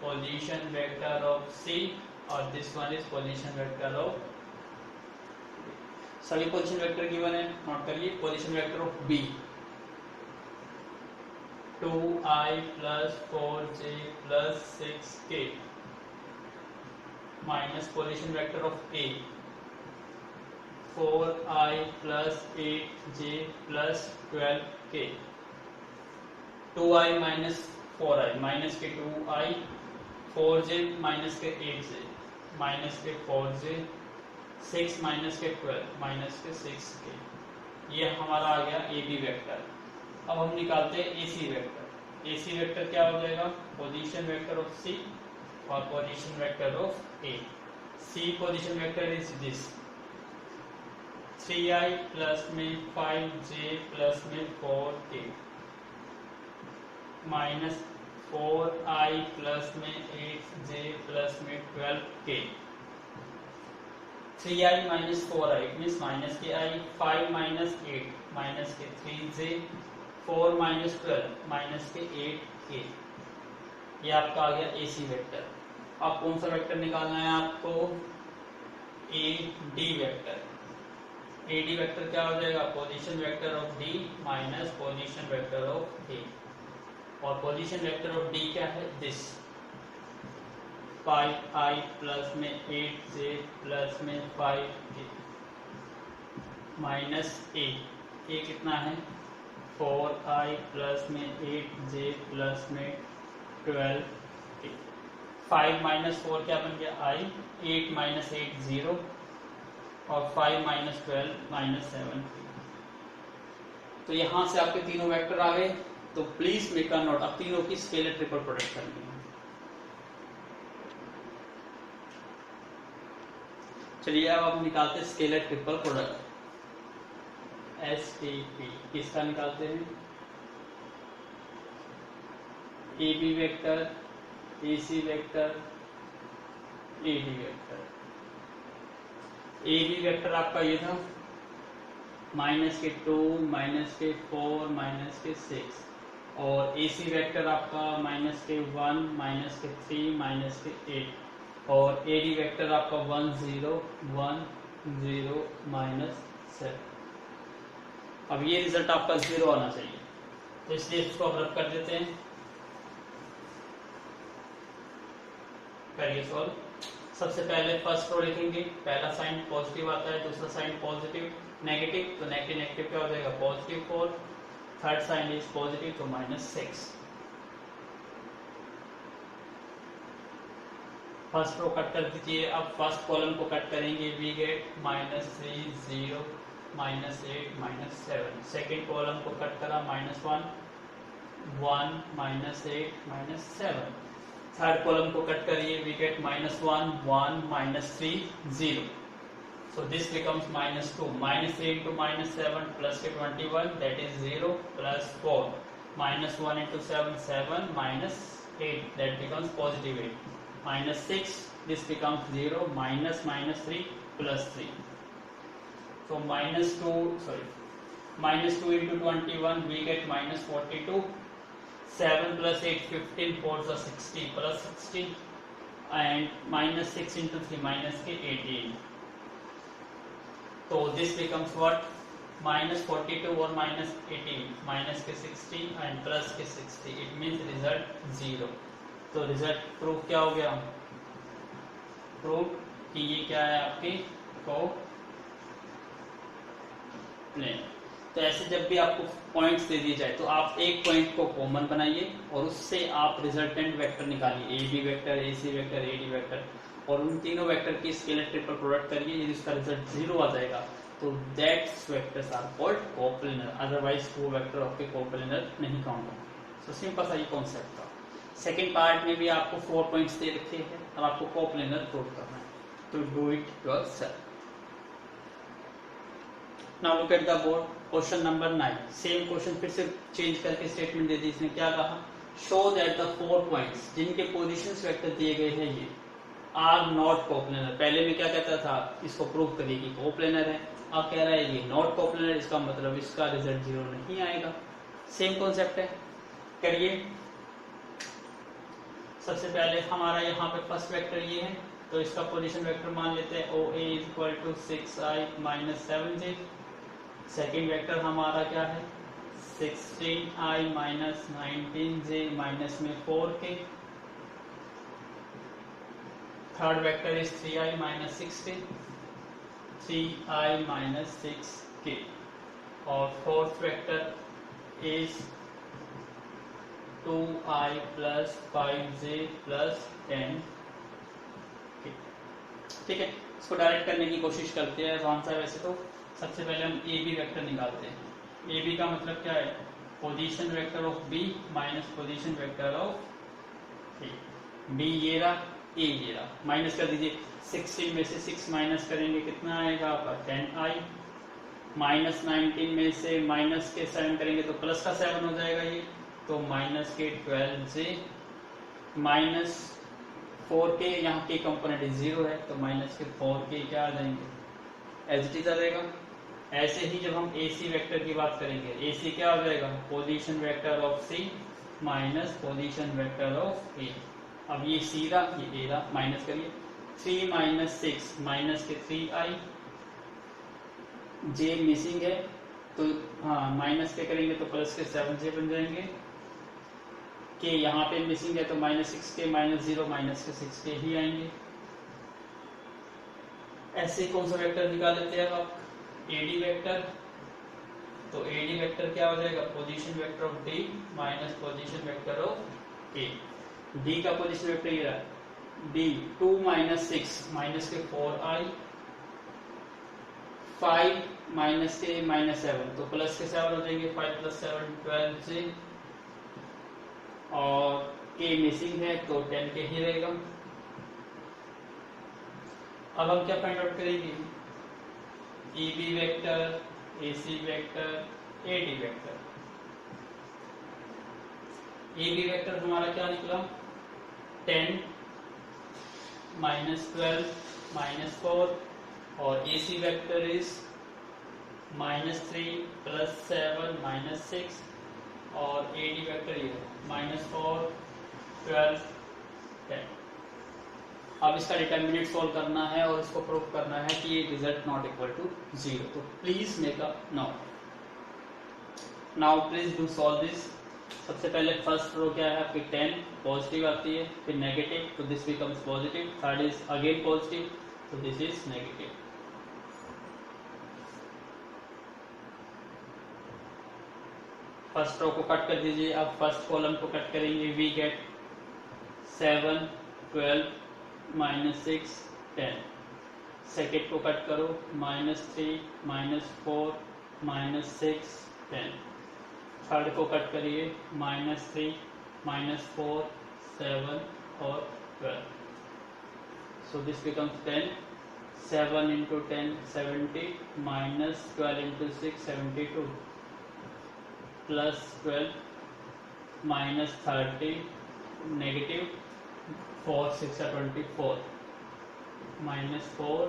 position vector of C और this one is position vector of, सभी position vector given है, note करिए। Position vector of B 2i plus 4j plus 6k minus position vector of A 4i plus 8j plus 12k 2i minus 4i minus के 2i 4j minus के 8j minus के 4j 6 minus के 12 minus के 6k, ये हमारा आ गया ए B vector. अब हम निकालते हैं एसी वेक्टर। एसी वेक्टर क्या हो जाएगा, पोजीशन वेक्टर ऑफ सी और position vector of A. C position vector is this 3i plus में 5j प्लस में 4k माइनस 4i प्लस में 8j प्लस में 12k 3i minus 4i means minus के i, 5 minus 8 minus के 3j 4 minus 12 minus के 8k, ये आपका आ गया एसी वेक्टर। अब कौन सा वेक्टर निकालना है आपको, A D vector. A D vector क्या हो जाएगा, position vector of D minus position vector of A, और पोजीशन वेक्टर ऑफ डी क्या है, दिस 5i प्लस में 8j प्लस में 5k माइनस ए कितना है 4i प्लस में 8j प्लस में 12k। 5 माइनस 4 क्या बन गया I, 8 माइनस 8 0 और 5 माइनस 12 माइनस 7। तो यहां से आपके तीनों वेक्टर आ गए। तो प्लीज मेक अ नोट, अब तीनों की स्केलर ट्रिपल प्रोडक्ट करनी है। चलिए अब हम निकालते हैं स्केलर ट्रिपल प्रोडक्ट, STP। किसका निकालते हैं? AB vector, AC vector, AD vector. AB vector आपका ये था माइनस के 2, माइनस के 4, माइनस के 6, और AC वेक्टर आपका माइनस के 1, माइनस के 3, माइनस के 8, और AD वेक्टर आपका 1 0 1 0 माइनस 7। अब ये रिजल्ट आपका 0 आना चाहिए, तो इसलिए इसको हम रब कर देते हैं। करिए सॉल्व। सबसे पहले फर्स्ट रो लिखेंगे, पहला साइन पॉजिटिव आता है, दूसरा साइन पॉजिटिव नेगेटिव, तो नेगेटिव नेगेटिव क्या हो जाएगा positive 4, third sign is positive तो माइनस 6। फर्स्ट रो कट कर दीजिए। अब फर्स्ट कॉलम को कट करेंगे, we get minus 3 0 minus 8 minus 7। Second column को कट करा, minus 1 1 minus 8 minus 7। Third column को कट करिए, we get minus 1 1 minus 3 0। So this becomes minus 2. Minus 3 into minus 7 plus के 21, that is 0 plus 4. Minus 1 into 7 7 minus 8, that becomes positive 8. Minus 6, this becomes 0. Minus minus 3 plus 3. So minus 2 into 21, we get minus 42. 7 plus 8 15, 4 is 60 plus 16, and minus 6 into 3 minus के 18. तो this becomes what? minus 42 और minus 18, minus के 60 and plus के 60, it means result 0। तो result proof क्या हो गया? Proof कि ये क्या है आपकी कोप्लेनर। तो ऐसे जब भी आपको पॉइंट्स दे दिए जाए तो आप एक पॉइंट को कॉमन बनाइए और उससे आप रिजल्टेंट वेक्टर निकालिए, AB vector, AC vector, AD vector, और उन तीनों वेक्टर की स्केलर ट्रिपल प्रोडक्ट करिए। यदि उसका रिजल्ट 0 आ जाएगा तो that's vectors are called coplanar, otherwise वो वेक्टर आपके कोप्लेनर नहीं काउंट होंगे। सो सिंपल सा ये कॉन्सेप्ट था। सेकेंड पार्ट में भी आपको 4 पॉइंट्स दे रखे हैं, अब आपको कोप्लेनर प्रूव करना है, तो do it yourself. Now look at the board, question number 9। Same question फिर से चेंज करके स्टेटमेंट दे दी। इसने क्या कहा? शो दैट द 4 पॉइंट्स जिनके पोजीशंस वेक्टर दिए गए हैं ये आर नॉट कोप्लेनर। पहले में क्या कहता था? इसको प्रूव करिए कि कोप्लेनर है। अब कह रहा है ये नॉट कोप्लेनर, इसका मतलब इसका रिजल्ट 0 नहीं आएगा। सेम कॉन्सेप्ट है, करिए। सबसे पहले हमारा यहाँ पे फर्स्ट वेक्टर ये है, तो इसका पोजीशन वेक्टर मान लेते हैं OA equal to 6i minus 7j। Second vector हमारा क्या है? 16i माइनस 19j माइनस में 4k। Third vector is 3i minus 16, 3i minus 6k, और fourth vector is 2i plus 5j plus 10k। ठीक है, इसको डायरेक्ट करने की कोशिश करते हैं आसान सा। वैसे तो सबसे पहले हम AB वेक्टर निकालते हैं। AB का मतलब क्या है? Position vector of B minus position vector of A। B ये रहा, A ये रहा, माइनस कर दीजिए। 16 में से 6 माइनस करेंगे, कितना आएगा आपका 10i। माइनस 19 में से माइनस के 7 करेंगे तो प्लस का 7 हो जाएगा ये, तो माइनस के 12j माइनस 4k, यहाँ के कंपोनेंट 0 है तो माइनस के 4k क्या आ जाएंगे? एज इट इज आ जाएगा। ऐसे ही जब हम AC वेक्टर की बात करेंगे, AC क्या हो जाएगा? Position vector of C minus position vector of A। अब ये C रहा, ये A रहा, माइनस करिए। 3 माइनस 6 माइनस के 3i, J मिसिंग है तो हाँ माइनस के करेंगे तो प्लस के 7j बन जाएंगे। के यहाँ पे मिसिंग है तो माइनस 6k माइनस 0 माइनस के 6k ही आएंगे। ऐसे कौन सा वेक्टर निकाल लेते हैं अब आप? AD वेक्टर, तो AD वेक्टर क्या हो जाएगा? Position vector of D minus position vector of A। D का पोजीशन वेक्टर ये रहा डी 2 माइनस 6 माइनस के 4i, 5 माइनस के माइनस 7 तो प्लस के 7 हो जाएंगे, 5 प्लस 7 12 से, और के मिसिंग है तो 10 के ही रहेगा। अब हम क्या फाइंड आउट करेंगे, E B vector, A C vector, A D vector. A B vector हमारा क्या निकला, 10 माइनस 12 माइनस 4, और A C vector is -3 plus 7 minus 6, और ए डी वेक्टर ये -4 12 10। अब इसका डिटर्मिनेंट सोल्व करना है और इसको प्रूव करना है कि ये रिजल्ट नॉट इक्वल टू 0। तो please make a note. Now please do solve this. सबसे पहले फर्स्ट रो क्या है आपकी, 10 पॉजिटिव आती है, फिर नेगेटिव तो this becomes positive, third is again positive तो this is negative. First row को कट कर दीजिए। अब फर्स्ट कॉलम को कट करेंगे, वी गेट 7 12 -6 10। सेकेंड को कट करो, -3 -4 -6 10। थर्ड को कट करिए, -3 -4 7 और 12। So this becomes 10, 7 into 10 70, -12 into 6 72, +12 -30 negative, 4 6 24, -4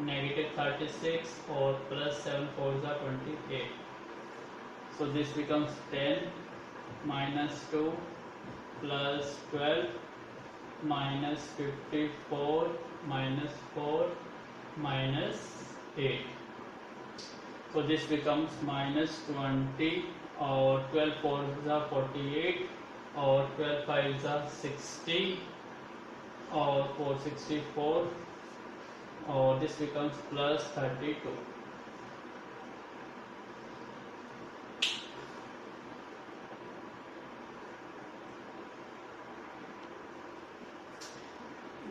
-36 और +7 4 28। So this becomes 10 -2 +12 -54 -4 -8। So this becomes -20 और 12 4 48 और 12 5 60 और 4 64 और this becomes +32।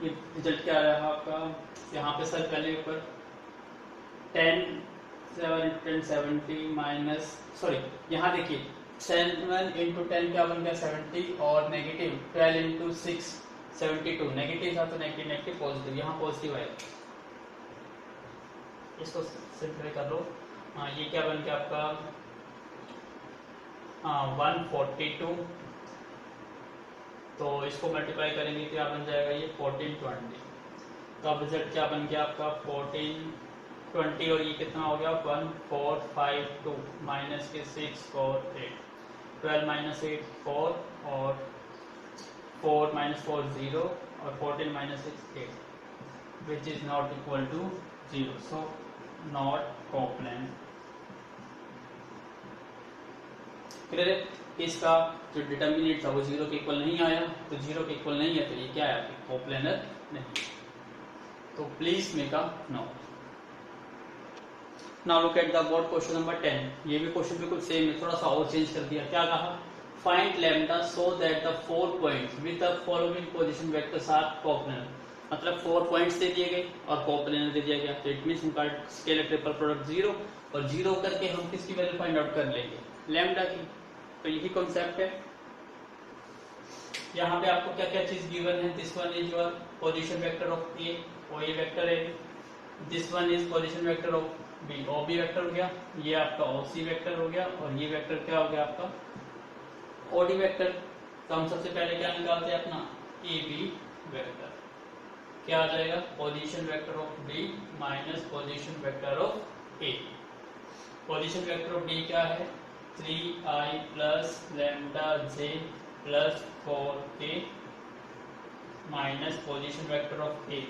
ये रिजल्ट क्या रहा आपका, यहाँ पे सर पहले ऊपर 10 7 10 70 माइनस, सॉरी यहाँ देखिए 7 into 10 क्या बन गया 70 और नेगेटिव 12 into 6 72, नेगेटिव था तो नेगेटिव नेगेटिव पॉजिटिव, यहाँ पॉजिटिव है, इसको सिंपलीफाई कर लो। ये क्या बन गया आपका 142, तो इसको मल्टीप्लाई करेंगे क्या बन जाएगा ये 1420। तो अब रिजल्ट क्या बन गया आपका 1420 और ये कितना हो गया 1452 माइनस के 6 4 8, 12 माइनस 8 4 और 4 माइनस 4 0 और 14 minus 6 8 which is not equal to 0, so not coplanar. Clear है, इसका जो डिटर्मिनेंट था वो 0 के इक्वल नहीं आया, तो 0 के इक्वल नहीं है तो ये क्या है कोप्लेनर नहीं। तो please make a note. Now look at the board question number 10। ये भी क्वेश्चन बिल्कुल सेम है, थोड़ा सा और चेंज कर दिया। क्या कहा, find lambda so that the 4 points with the following position vectors are coplanar. मतलब 4 पॉइंट्स दे दिए गए और कोप्लेनर दे दिया गया, तो इट मींस उनका स्केलर ट्रिपल प्रोडक्ट 0 और 0 करके हम किसकी वैल्यू फाइंड आउट कर लेंगे, लैम्डा की। तो यही कॉन्सेप्ट है। यहाँ पे आपको क्या क्या चीज गिवन है, this one is your position vector of A, और ये वेक्टर है। This one is position vector of B, O B vector हो गया, ये आपका ओ सी वेक्टर हो गया, और ये वेक्टर क्या हो गया आपका ओ डी वेक्टर। तो हम सबसे पहले क्या निकालते हैं अपना ए बी वेक्टर, क्या आ जाएगा position vector of B minus position vector of A. Position vector of B क्या है 3i plus lambda J plus 4k minus position vector of A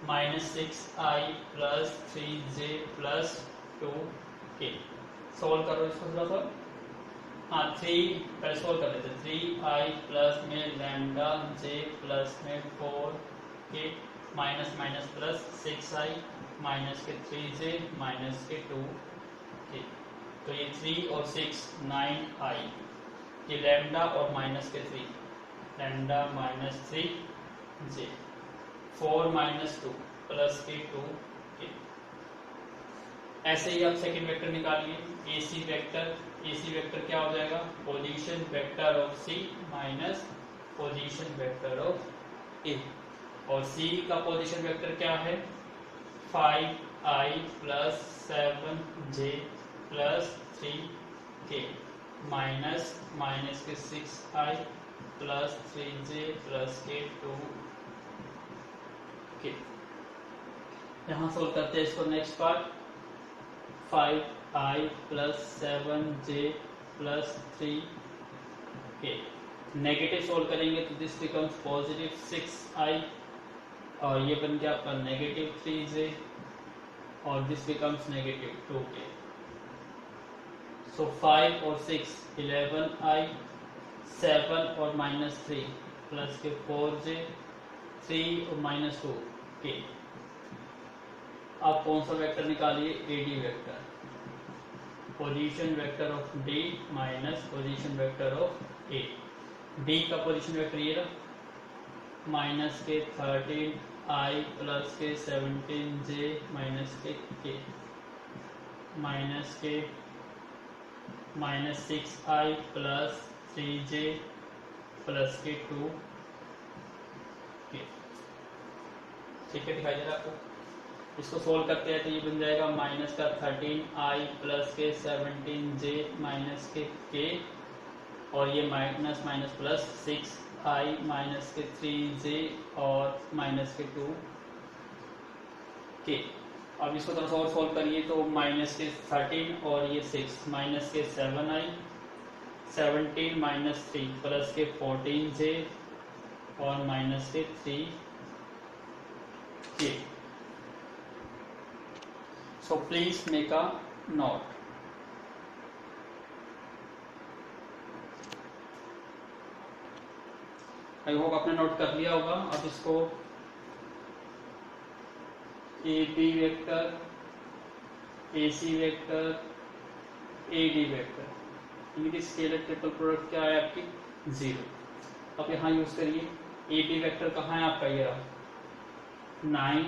-6i plus 3j plus 2k। Solve करो इसको थोड़ा सा। हाँ 3 पहले सोल्व कर लेते, 3i प्लस में लैम्डा j प्लस में 4k minus minus plus 6i minus के 3j माइनस के 2k। तो ये 3 और 6 9i, ये लैम्डा और माइनस के 3, lambda minus 3 J, 4 minus 2 plus K 2 K. ऐसे ही आप सेकेंड वेक्टर निकालिए, एसी वेक्टर। एसी वेक्टर क्या हो जाएगा, position vector of C minus position vector of A. और सी का पोजीशन वेक्टर क्या है, 5i plus 7j plus 3k minus minus के 6i प्लस 3j प्लस के 2k। यहाँ सोल्व करते हैं इसको। Next part, 5i plus 7j plus 3k। Negative solve करेंगे तो दिस बिकम्स पॉजिटिव 6i और ये बन गया आपका नेगेटिव 3j और दिस बिकम्स नेगेटिव 2k। सो 5 और 6 11i, 7 और माइनस 3 प्लस के 4j, 3 और माइनस 2k। अब कौन सा वेक्टर निकालिए, A D vector, position vector of D minus position vector of A. D का पोजीशन वेक्टर ये रहा, माइनस के 13i प्लस के 17j माइनस के k माइनस के minus 6i plus 3j plus के 2k। ठीक है, दिखाई दे रहा है आपको। इसको सोल्व करते हैं तो ये बन जाएगा माइनस का 13i प्लस के 17j माइनस के k और ये minus minus plus 6i minus के 3j और माइनस के 2k। अब इसको थोड़ा सा और सोल्व करिए तो माइनस के 13 और ये 6 माइनस के 7i, 17 माइनस 3 प्लस के 14j और माइनस के 3k। So please make a note. I hope आपने नोट कर लिया होगा। अब इसको A B vector, A C vector, A D vector, इनकी स्केलर ट्रिपल प्रोडक्ट क्या है आपकी, 0। अब यहाँ यूज करिए। ए बी वेक्टर कहाँ है आपका, ये 9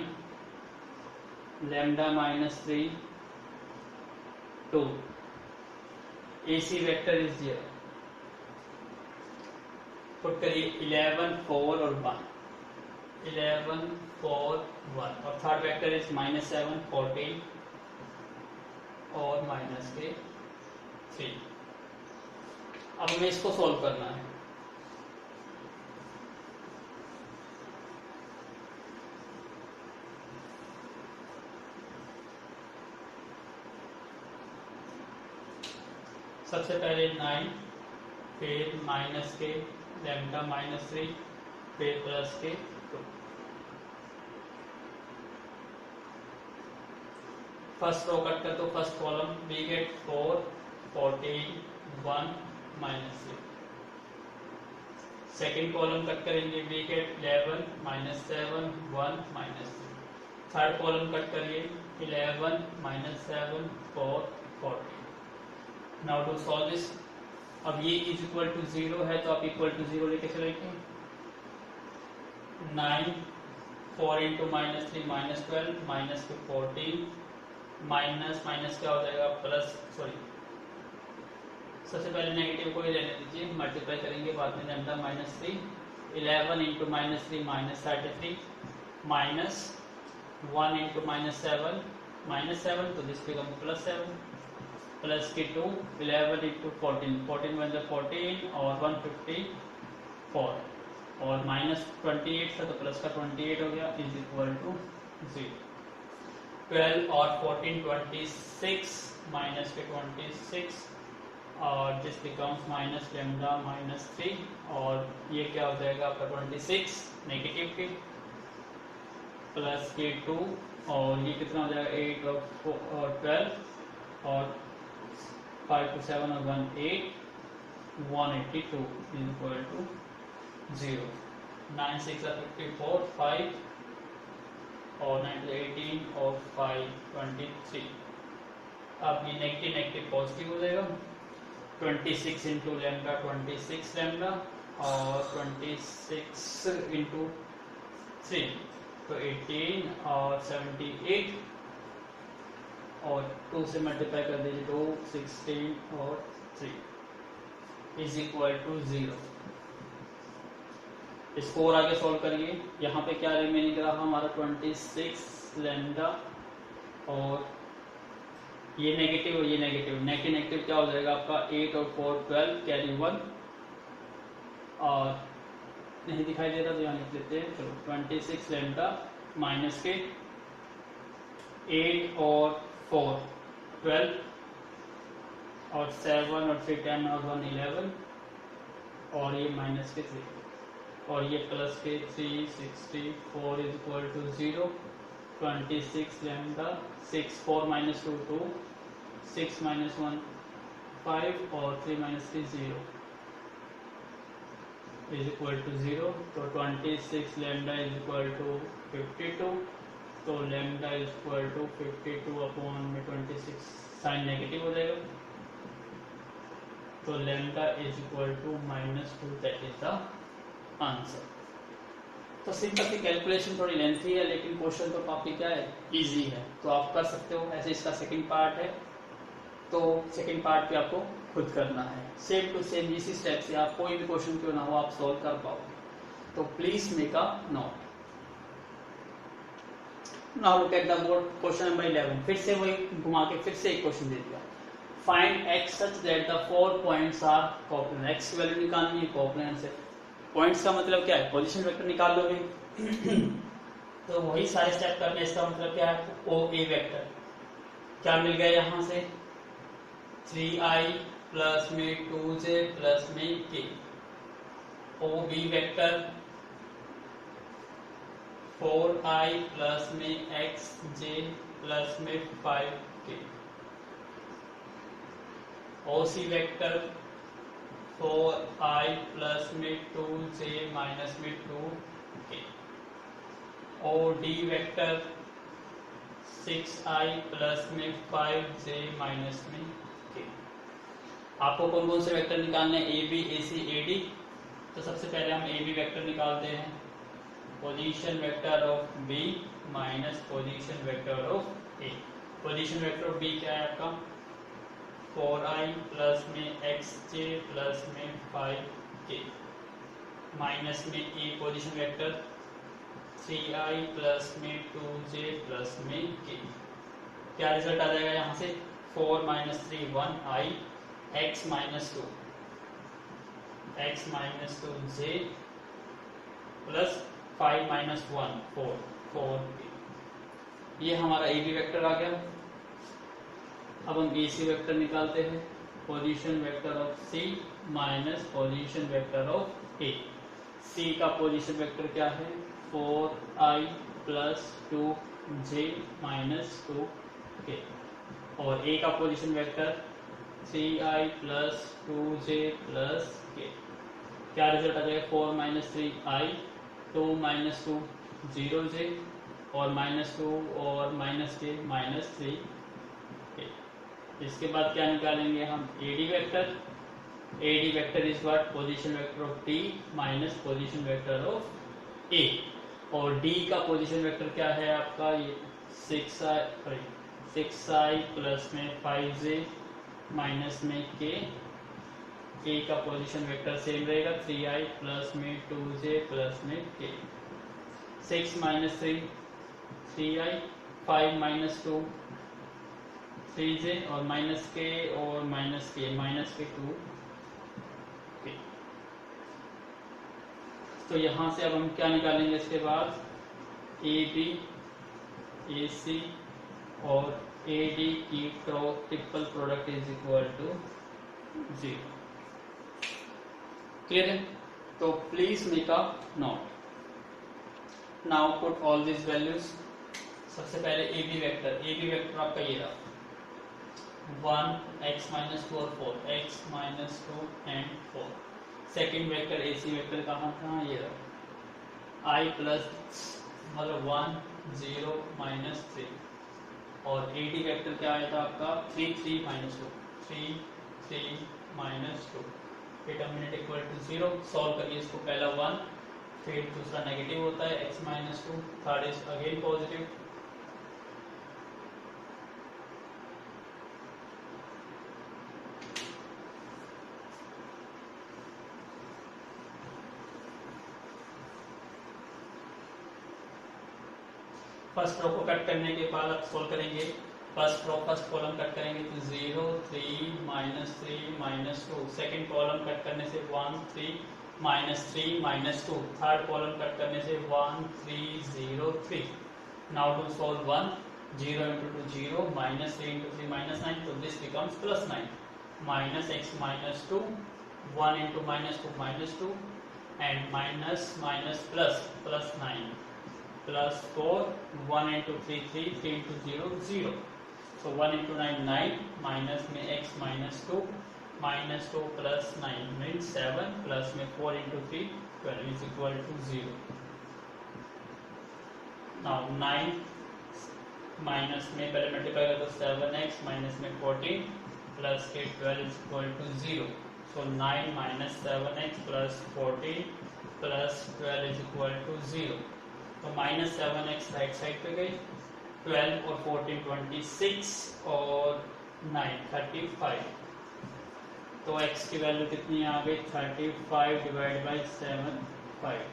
lambda minus 3 2। AC vector is here, put करिए 11 4 और 1, 11 4 1। और थर्ड वेक्टर इज माइनस 7 14 और माइनस के 3। अब हमें इसको सोल्व करना है। सबसे पहले 9, फिर माइनस के लैम्डा माइनस 3, फिर plus K 2। First row cut कर दो, first column, we get 4 14 1 minus 3। Second column cut करेंगे, we get 11 minus 7 1 minus 3। Third column cut करिए, 11 minus 7 4 14। Now to solve this. अब ये इज इक्वल टू 0 है तो आप इक्वल टू 0 लेके चलेंगे। 9 4 इंटू माइनस 3 माइनस 12 माइनस के 14 माइनस माइनस क्या हो जाएगा प्लस, सॉरी सबसे पहले नेगेटिव को ही रहने दीजिए, मल्टीप्लाई करेंगे बाद में। Lambda minus 3, 11 into minus 3 minus 33 minus 1 into minus 7 तो this become plus 7 plus K 2, 11 into 14 14 one जा 14 और 154 और माइनस 28 था तो प्लस का 28 हो गया, इज इक्वल टू 0। 12 और 14 26 माइनस के 26 और this becomes minus lambda minus 3 और ये क्या हो जाएगा आपका 26 नेगेटिव के प्लस के 2 और ये कितना हो जाएगा 8 और 12 और 5 to 7 और 1 8 182 is equal to 0। 9 6 are 54 5 और 9 to 18 और 5 23। अब ये नेगेटिव नेगेटिव पॉजिटिव हो जाएगा। 26 इंटू लैम्डा 26 लैम्डा और 26 इंटू 3, तो 18 और 78 और 2 से मल्टीप्लाई कर दीजिए 2, 16 और 3 इज इक्वल टू 0। इसको और आगे सॉल्व करिए। यहाँ पे क्या रिमेनिंग रहा हमारा 26 लैम्डा, और ये नेगेटिव और ये नेगेटिव, नेगेटिव क्या हो जाएगा आपका 8 और 4 12 कैरी 1, और नहीं दिखाई दे रहा तो यहाँ लिख लेते हैं। चलो 26 लैम्डा माइनस के 8 और 4 12 और 7 और 3 10 और 1 11, और ये माइनस के 3 और ये plus K 3 64 is equal to 0। 26 lambda 6 4 minus 2 2, 6 minus 1 5 और 3 माइनस 3 0 इज इक्वल टू 0। तो 26 लैम्डा इज इक्वल टू 52, तो lambda is equal to 52 upon में 26 साइन नेगेटिव हो जाएगा, तो lambda is equal to -2, that is the answer. तो simple की calculation थोड़ी लेंथी है, लेकिन क्वेश्चन तो काफी क्या है, इजी है, तो आप कर सकते हो। ऐसे इसका सेकंड पार्ट है, तो सेकंड पार्ट पे आपको खुद करना है। सेम टू सेम इसी स्टेप से आप कोई भी क्वेश्चन क्यों ना हो आप सॉल्व कर पाओगे। तो please make a note. Now look at the board, question number 11। फिर से वही घुमा के फिर से एक क्वेश्चन दे दिया। Find x such that the 4 points are coplanar. x की वैल्यू निकालनी है कोप्लेनर से। पॉइंट्स का मतलब क्या है, पोजीशन वेक्टर निकाल लोगे। तो वही सारे स्टेप करने, इसका मतलब क्या है, ओ ए वेक्टर क्या मिल गया यहाँ से 3i प्लस में 2j प्लस में k। O B vector 4i plus में xj प्लस में 5k। ओ सी वेक्टर 4i प्लस में 2j माइनस में 2k। O D vector 6i plus में 5j माइनस में k। आपको कौन कौन से वेक्टर निकालने हैं, A B A C A D. तो सबसे पहले हम ए बी वेक्टर निकालते हैं। Position vector of B minus position vector of A. Position vector of B क्या है आपका 4i प्लस में xj प्लस में 5k माइनस में ए पोजीशन वेक्टर 3i प्लस में 2j प्लस में k। क्या रिजल्ट आ जाएगा यहाँ से 4 minus 3 1i x minus 2 x minus 2j plus 5 minus 1 4 4k। ये हमारा ए बी वेक्टर आ गया। अब हम ए सी वेक्टर निकालते हैं। Position vector of C minus position vector of A. C का पोजीशन वेक्टर क्या है 4i plus 2j minus 2k, और ए का position vector 3i plus 2j plus k। क्या रिजल्ट आ जाएगा 4 माइनस 3i 2 माइनस 2 0j और माइनस 2 और माइनस k माइनस 3k। इसके बाद क्या निकालेंगे हम AD vector. AD vector is what position vector of D minus position vector of A, और डी का पोजीशन वेक्टर क्या है आपका ये 6i प्लस में 5j माइनस में k। k का पोजीशन वेक्टर सेम रहेगा 3i प्लस में 2j प्लस में k। 6 minus 3 3i, 5 minus 2 3j और माइनस k और माइनस k 2k। तो यहां से अब हम क्या निकालेंगे इसके बाद ए बी ए सी और ए डी की triple product is equal to 0। Clear है? तो please make a note. Now put all this values. सबसे पहले ए बी वेक्टर आपका ये रहा 1 x माइनस 2 और 4 x minus 2 and 4। Second vector A C vector कहाँ था, ये रहा i प्लस मतलब 1 0 माइनस 3, और ए डी वेक्टर क्या आया था आपका 3 3 minus 2 3 3 minus 2। Determinant equal to 0। Solve करिए इसको, पहला 1 फिर दूसरा नेगेटिव होता है x minus 2, third is again positive. First row को कट करने के बाद आप सोल्व करेंगे। First row first column cut करेंगे तो 0 3 -3 -2। सेकंड कॉलम कट करने से 1 3 -3 -2। थर्ड कॉलम कट करने से 1 3 0 3। Now to solve 1, 0 into 2 0, -3 into 3 -9, so this becomes +9, minus x minus 2, 1 into -2 -2, and minus minus plus 9, plus 4, 1 into 3 3, 3 into 0 0. So 1 into 9 9, minus में x minus 2, minus 2 plus 9 means 7, plus में 4 into 3 12 is equal to 0. Now 9 minus में पहले multiply कर दो 7x minus में 14 plus K 12 is equal to 0. So 9 minus 7x plus 14 plus 12 is equal to 0. तो minus 7x right side पे गई, 12 और 14 26 और 9 35. तो x की वैल्यू कितनी आ गई 35 divide by 7 5.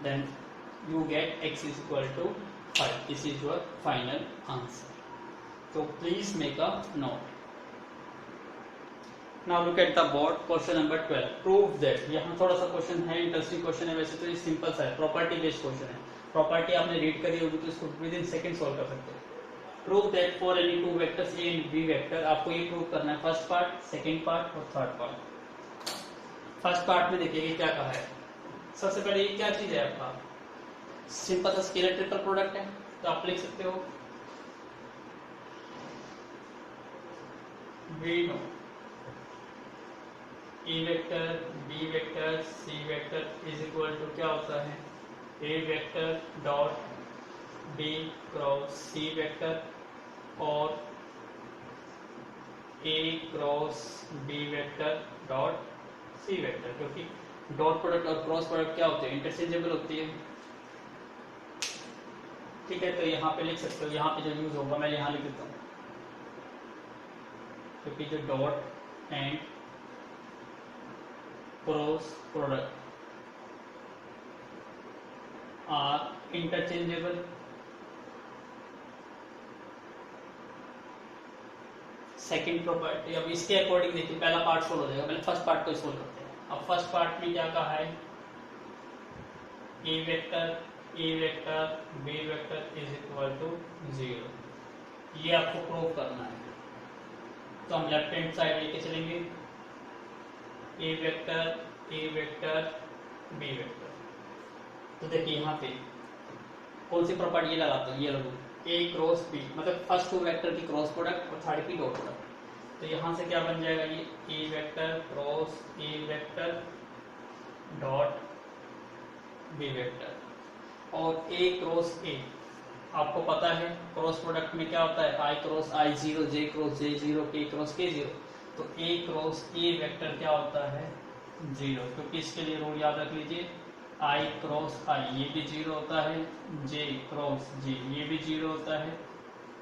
Then you get x is equal to 5. This is your final answer. So please make a note. Now look at the board. Question number 12. Prove that. यहाँ थोड़ा सा क्वेश्चन है, interesting question है. वैसे तो ये simple सा है, प्रॉपर्टी बेस्ड क्वेश्चन है. प्रॉपर्टी आपने रीड करी होगी तो इसको विद इन सेकंड सॉल्व कर सकते हो. Prove that for any two vectors a and b vector. आपको ये प्रूव करना है फर्स्ट पार्ट, सेकंड पार्ट और थर्ड पार्ट. फर्स्ट पार्ट में देखिए क्या कहा है. सबसे पहले ये क्या चीज है आपका सिंपल सा स्केलर ट्रिपल प्रोडक्ट है, तो आप लिख सकते हो we know A vector B vector C vector is equal to क्या होता है A vector dot B cross C vector और A cross B vector dot C vector. क्योंकि डॉट प्रोडक्ट और क्रॉस प्रोडक्ट क्या होते हैं इंटरचेंजेबल होती है. ठीक है, तो यहाँ पे लिख सकते हो, यहाँ पे जो यूज होगा मैं यहाँ लिख देता हूँ क्योंकि जो dot and cross product are interchangeable. Second property अब इसके अकॉर्डिंग देखिए पहला पार्ट सोल्व हो जाएगा. पहले फर्स्ट पार्ट को सोल्व करते हैं. अब फर्स्ट पार्ट में क्या कहा है A vector B vector is equal to 0. ये आपको प्रूव करना है. तो हम लेफ्ट हैंड साइड लेके चलेंगे ए वेक्टर बी वेक्टर. तो देखिए यहाँ पे कौन सी प्रॉपर्टी ये लगाता हूँ, ये लगू ए क्रॉस बी मतलब फर्स्ट टू वेक्टर की क्रॉस प्रोडक्ट और थर्ड की डॉट प्रोडक्ट. तो यहाँ से क्या बन जाएगा ये A vector cross A vector dot B vector और ए क्रॉस ए. आपको पता है क्रॉस प्रोडक्ट में क्या होता है आई क्रॉस आई 0, जे क्रॉस जे 0, के क्रॉस के 0. तो ए क्रॉस ए वेक्टर क्या होता है 0. क्योंकि इसके लिए रूल याद रख लीजिए आई क्रॉस आई ये भी 0 होता है, जे क्रॉस जे ये भी 0 होता है,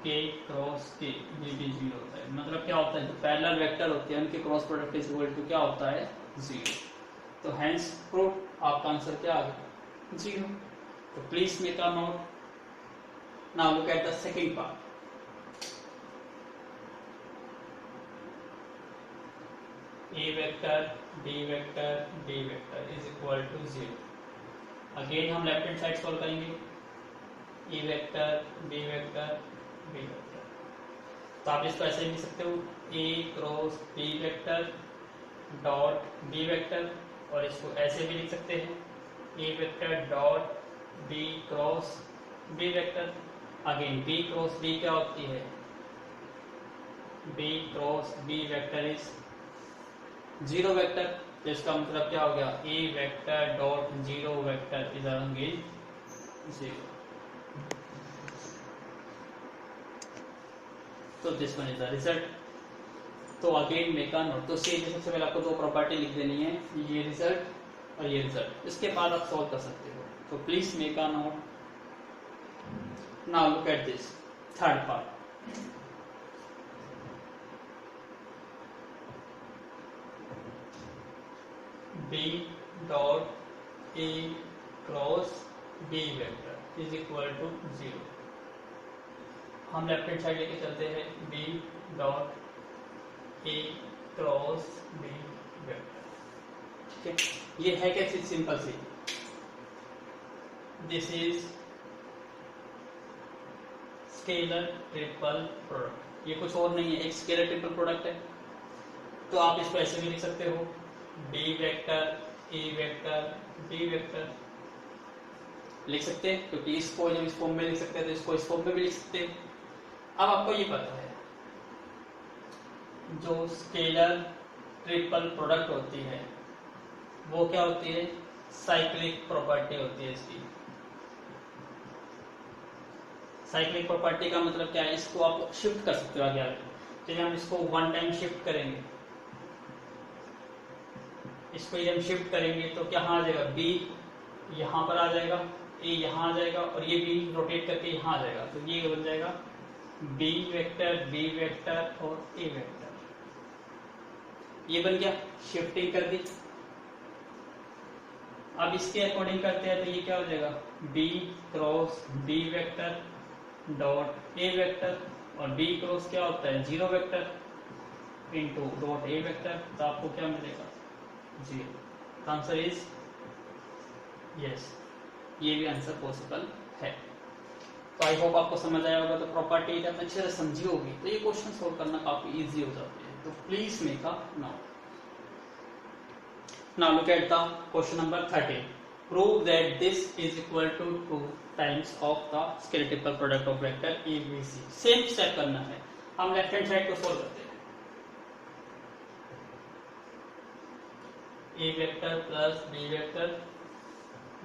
के क्रॉस के ये भी 0 होता है. मतलब क्या होता है जो पैरेलल वेक्टर होते हैं उनके cross product is equal to क्या होता है 0. तो हेंस प्रूव आपका आंसर क्या आ गया 0. So please make a note. Now look at the second part. A vector, B vector, B vector is equal to 0. Again हम लेफ्ट हैंड साइड सॉल्व करेंगे A vector, B vector, B vector. तो आप इसको ऐसे लिख सकते हो A cross B vector dot B vector और इसको ऐसे भी लिख सकते हैं A vector dot B cross B vector. Again B cross B क्या होती है B cross B vector is 0 vector. तो इसका मतलब क्या हो गया A vector dot 0 vector is again 0. तो this one is the result. तो अगेन मेक अ नोट. तो सबसे पहले आपको दो प्रॉपर्टी लिख देनी है. ये रिजल्ट और ये रिजल्ट, इसके बाद आप सॉल्व कर सकते हो। तो please make a note. Now look at this third part. B dot A cross B vector is equal to 0। हम लेफ्ट हैंड साइड लेके चलते हैं, B dot A cross B vector. ठीक है, ये है क्या चीज, सिंपल सी, this is scalar triple product. ये कुछ और नहीं है, एक स्केलर ट्रिपल प्रोडक्ट है। तो आप इसको ऐसे भी लिख सकते हो, B vector A vector B vector लिख सकते हैं, क्योंकि इसको जब इस फॉर्म में लिख सकते हैं तो इसको इस फॉर्म में भी लिख सकते हैं। अब आपको ये पता है, जो स्केलर ट्रिपल प्रोडक्ट होती है वो क्या होती है, साइक्लिक प्रॉपर्टी होती है इसकी। साइक्लिक प्रॉपर्टी का मतलब क्या है, इसको आप शिफ्ट कर सकते हो आगे आगे। चलिए हम इसको वन टाइम शिफ्ट करेंगे, इसको जब शिफ्ट करेंगे तो क्या आ जाएगा, बी यहाँ पर आ जाएगा, ए यहाँ आ जाएगा, और ये बी रोटेट करके यहाँ आ जाएगा। तो ये बन जाएगा बी वेक्टर और ए वेक्टर। ये बन गया, शिफ्टिंग कर दी। अब इसके अकॉर्डिंग करते हैं तो ये क्या हो जाएगा, B cross B vector dot A vector, और बी क्रॉस क्या होता है, zero vector into dot A vector. तो आपको क्या मिलेगा, 0। आंसर इज यस, ये भी आंसर पॉसिबल है। तो आई होप आपको समझ आया होगा। तो प्रॉपर्टी जब अच्छे से समझी होगी तो ये क्वेश्चन सोल्व करना काफी इजी हो जाते हैं। तो please make a note. Now look at the question number 13. Prove that this is equal to 2 times of the scalar triple product of vector A, B, C. Same step करना है। हम left hand side को solve करते हैं। A vector plus B vector,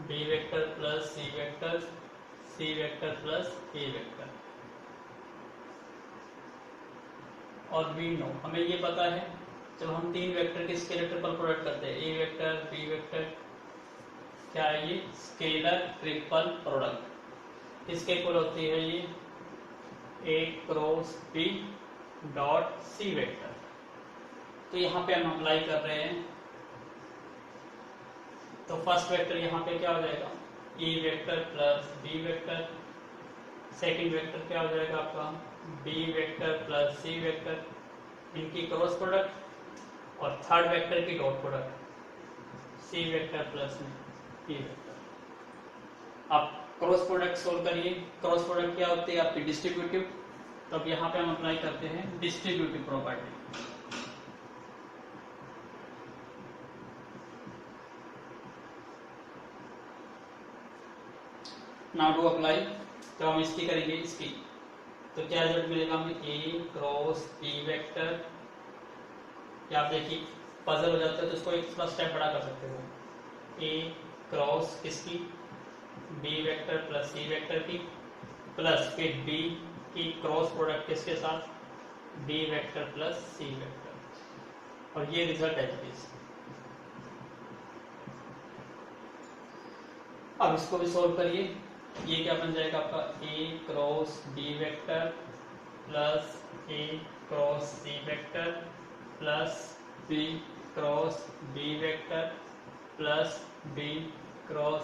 B vector plus C vector, C vector plus A vector. और B no, हमें ये पता है जब हम तीन वेक्टर के स्केलर ट्रिपल प्रोडक्ट करते हैं, ए वेक्टर बी वेक्टर, क्या है ये, स्केलर ट्रिपल प्रोडक्ट। इसके इक्वल होती है ये A cross B dot C vector. तो यहाँ पे हम अप्लाई कर रहे हैं, तो फर्स्ट वेक्टर यहाँ पे क्या हो जाएगा, A vector plus B vector. Second vector क्या हो जाएगा आपका, B vector plus C vector, इनकी क्रॉस प्रोडक्ट, और थर्ड वेक्टर की dot product, C vector plus P vector. आप क्रॉस प्रोडक्ट सोल्व करिए। क्रॉस प्रोडक्ट क्या होती है आपकी, डिस्ट्रीब्यूटिव। तो अब यहाँ पे हम अप्लाई करते हैं distributive property. Now to apply, तो हम इसकी करेंगे इसकी, तो क्या रिजल्ट मिलेगा हमें, ए क्रॉस बी वेक्टर। या आप देखिए पजल हो जाता है तो इसको एक स्टेप बड़ा कर सकते हो, ए क्रॉस किसकी, B vector plus C vector की, प्लस फिर बी की क्रॉस प्रोडक्ट किसके साथ, B vector plus C vector, और ये रिजल्ट है प्लीज। अब इसको भी सोल्व करिए। ये क्या बन जाएगा आपका, A cross B vector plus A cross C vector plus B cross B vector plus B cross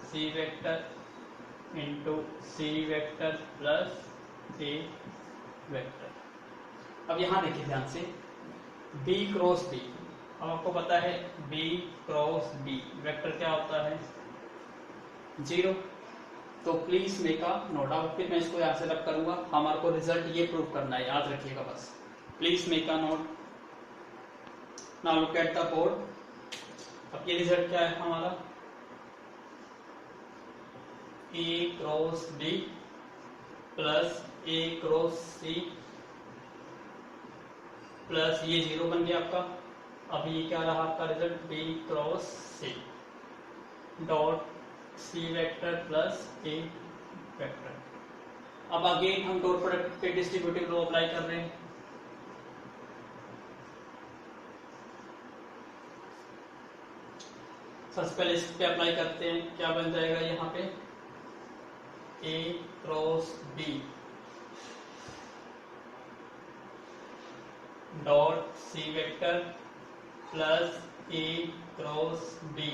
C vector into C vector plus A vector. अब यहां देखिए ध्यान से, बी क्रॉस बी, अब आपको पता है बी क्रॉस बी वेक्टर क्या होता है, 0। तो प्लीज मेक अ नोट। अब फिर मैं इसको यहां से रब करूंगा, हमारे को रिजल्ट ये प्रूव करना है, याद रखिएगा बस। Please make a note. Now look at the board. अब ये रिजल्ट क्या है हमारा, ए cross B plus A cross C plus ये 0 बन गया आपका। अब ये क्या रहा आपका result, B cross C dot C vector plus A vector. अब अगेन हम डॉट प्रोडक्ट पे डिस्ट्रीब्यूटिव लॉ अप्लाई कर रहे हैं। सबसे पहले इस पे अप्लाई करते हैं, क्या बन जाएगा यहाँ पे A cross B dot C vector plus A cross B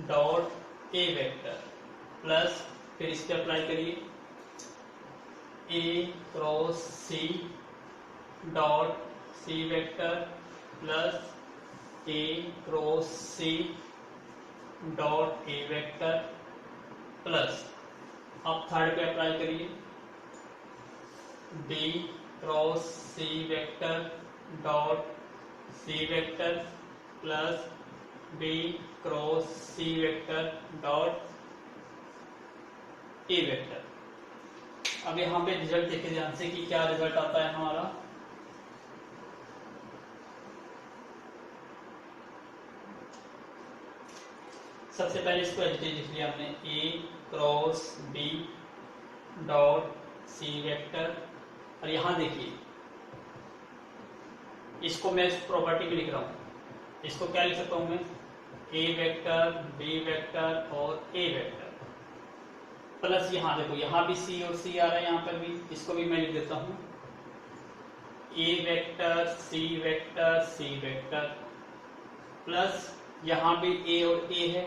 dot A vector plus फिर इस पे अप्लाई करिए A cross C dot C vector plus A cross C dot A vector plus अब थर्ड पे अप्लाई करिए B cross C vector dot C vector plus B cross C vector dot A vector. अब यहाँ पे result देखिए ध्यान से कि क्या रिजल्ट आता है हमारा। सबसे पहले इसको एडिटिव लिख लिया हमने A cross B dot C vector, और यहां देखिए इसको मैं प्रॉपर्टी में लिख रहा हूं, इसको क्या लिख सकता हूं मैं A वेक्टर B वेक्टर और A वेक्टर प्लस यहां देखो यहां भी C और C आ रहा है, यहां पर भी इसको भी मैं लिख देता हूं A vector C vector C vector plus यहां भी A और A है,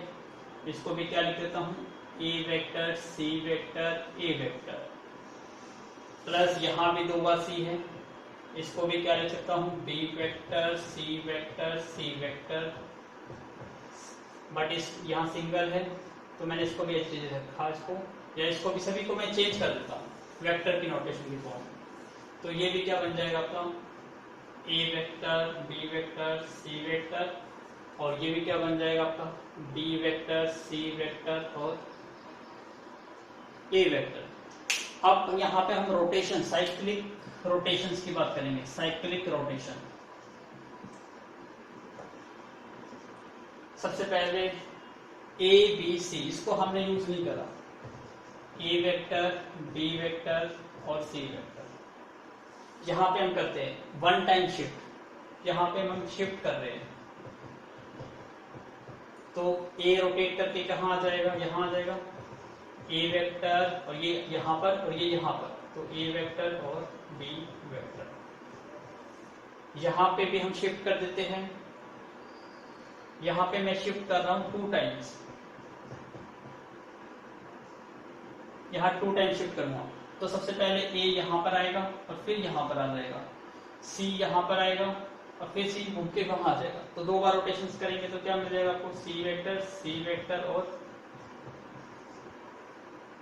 इसको भी क्या लिख देता हूं A vector C vector A vector plus यहां भी दो बार C है, इसको भी क्या लिख सकता हूं B vector C vector C vector, but इस यहां सिंगल है तो मैंने इसको भी ऐसे रखा इसको, या इसको भी सभी को मैं चेंज कर देता हूं वेक्टर की नोटेशन की फॉर्म। तो ये भी क्या बन जाएगा आपका A vector B vector C vector, और ये भी क्या बन जाएगा आपका B वेक्टर C वेक्टर और A वेक्टर। अब यहाँ पे हम रोटेशन साइक्लिक रोटेशंस की बात करेंगे, साइक्लिक रोटेशन। सबसे पहले A B C इसको हमने यूज नहीं करा, A वेक्टर B वेक्टर और C वेक्टर। यहाँ पे हम करते हैं वन टाइम शिफ्ट, यहाँ पे हम शिफ्ट कर रहे हैं तो A रोटेट करके कहाँ आ जाएगा, यहाँ आ जाएगा A वेक्टर और ये यहाँ पर और ये यहाँ पर, तो A वेक्टर और B वेक्टर। यहाँ पे भी हम शिफ्ट कर देते हैं, यहाँ पे मैं शिफ्ट कर रहा हूं 2 टाइम्स, यहाँ 2 टाइम शिफ्ट करूंगा तो सबसे पहले A यहाँ पर आएगा और फिर यहाँ पर आ जाएगा, C यहाँ पर आएगा और फिर C घूम के वहां आ जाएगा, तो 2 बार रोटेशंस करेंगे तो क्या मिल जाएगा आपको C वेक्टर और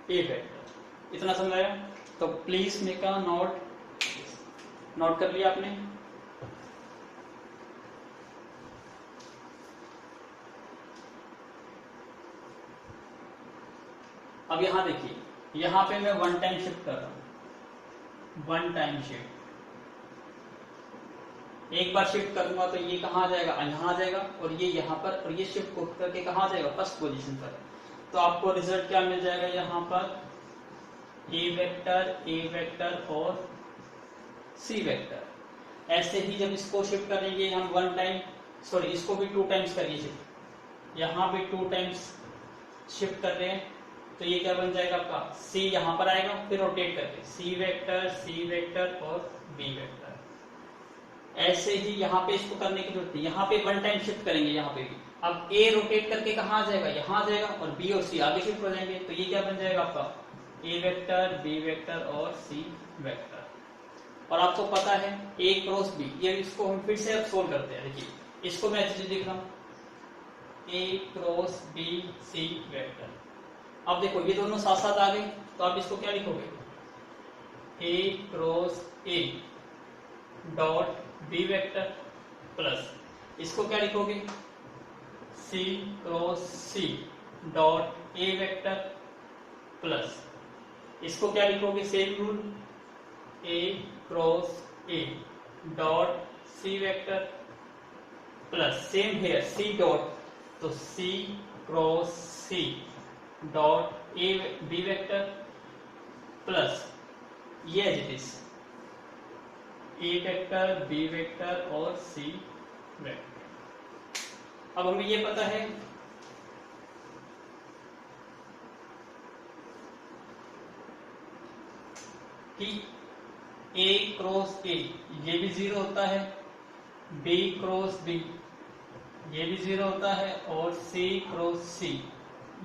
A वेक्टर। इतना समझाया, तो प्लीज मेक अ नोट कर लिया आपने। अब यहां देखिए, यहां पे मैं वन टाइम शिफ्ट कर रहा हूं, वन टाइम शिफ्ट, एक बार शिफ्ट करूंगा तो ये कहां आ जाएगा, यहां आ जाएगा, और ये यहां पर, और ये शिफ्ट करके कहां आ जाएगा, फर्स्ट पोजीशन पर। तो आपको रिजल्ट क्या मिल जाएगा, यहाँ पर A वेक्टर और C वेक्टर। ऐसे ही जब इसको शिफ्ट करेंगे हम वन टाइम, सॉरी इसको भी 2 टाइम्स करिए शिफ्ट, यहाँ भी 2 टाइम्स शिफ्ट कर रहे हैं तो ये क्या बन जाएगा आपका C यहाँ पर आएगा, फिर रोटेट करके C वेक्टर और B वेक्टर। ऐसे ही यहाँ पे इसको करने की जरूरत नहीं, यहाँ पे वन टाइम शिफ्ट करेंगे, यहाँ पे भी अब A रोटेट करके कहाँ आ जाएगा, यहाँ आ जाएगा, और B और C आगे शिफ्ट हो जाएंगे, तो ये क्या बन जाएगा आपका A वेक्टर B वेक्टर और C वेक्टर। और आपको पता है A क्रॉस B, ये इसको हम फिर से अब सोल्व करते हैं। देखिए इसको मैं ऐसे लिख रहा हूँ A cross B C vector. अब देखो ये दोनों साथ साथ आ गए तो आप इसको क्या लिखोगे A cross A dot B vector plus इसको क्या लिखोगे C cross C dot A vector plus इसको क्या लिखोगे, same rule A cross A dot C vector plus same here C dot, तो C cross C dot A B vector plus ये as it is A vector B vector और C vector. अब हमें ये पता है कि A क्रॉस A ये भी 0 होता है, B क्रॉस B ये भी 0 होता है और C क्रॉस C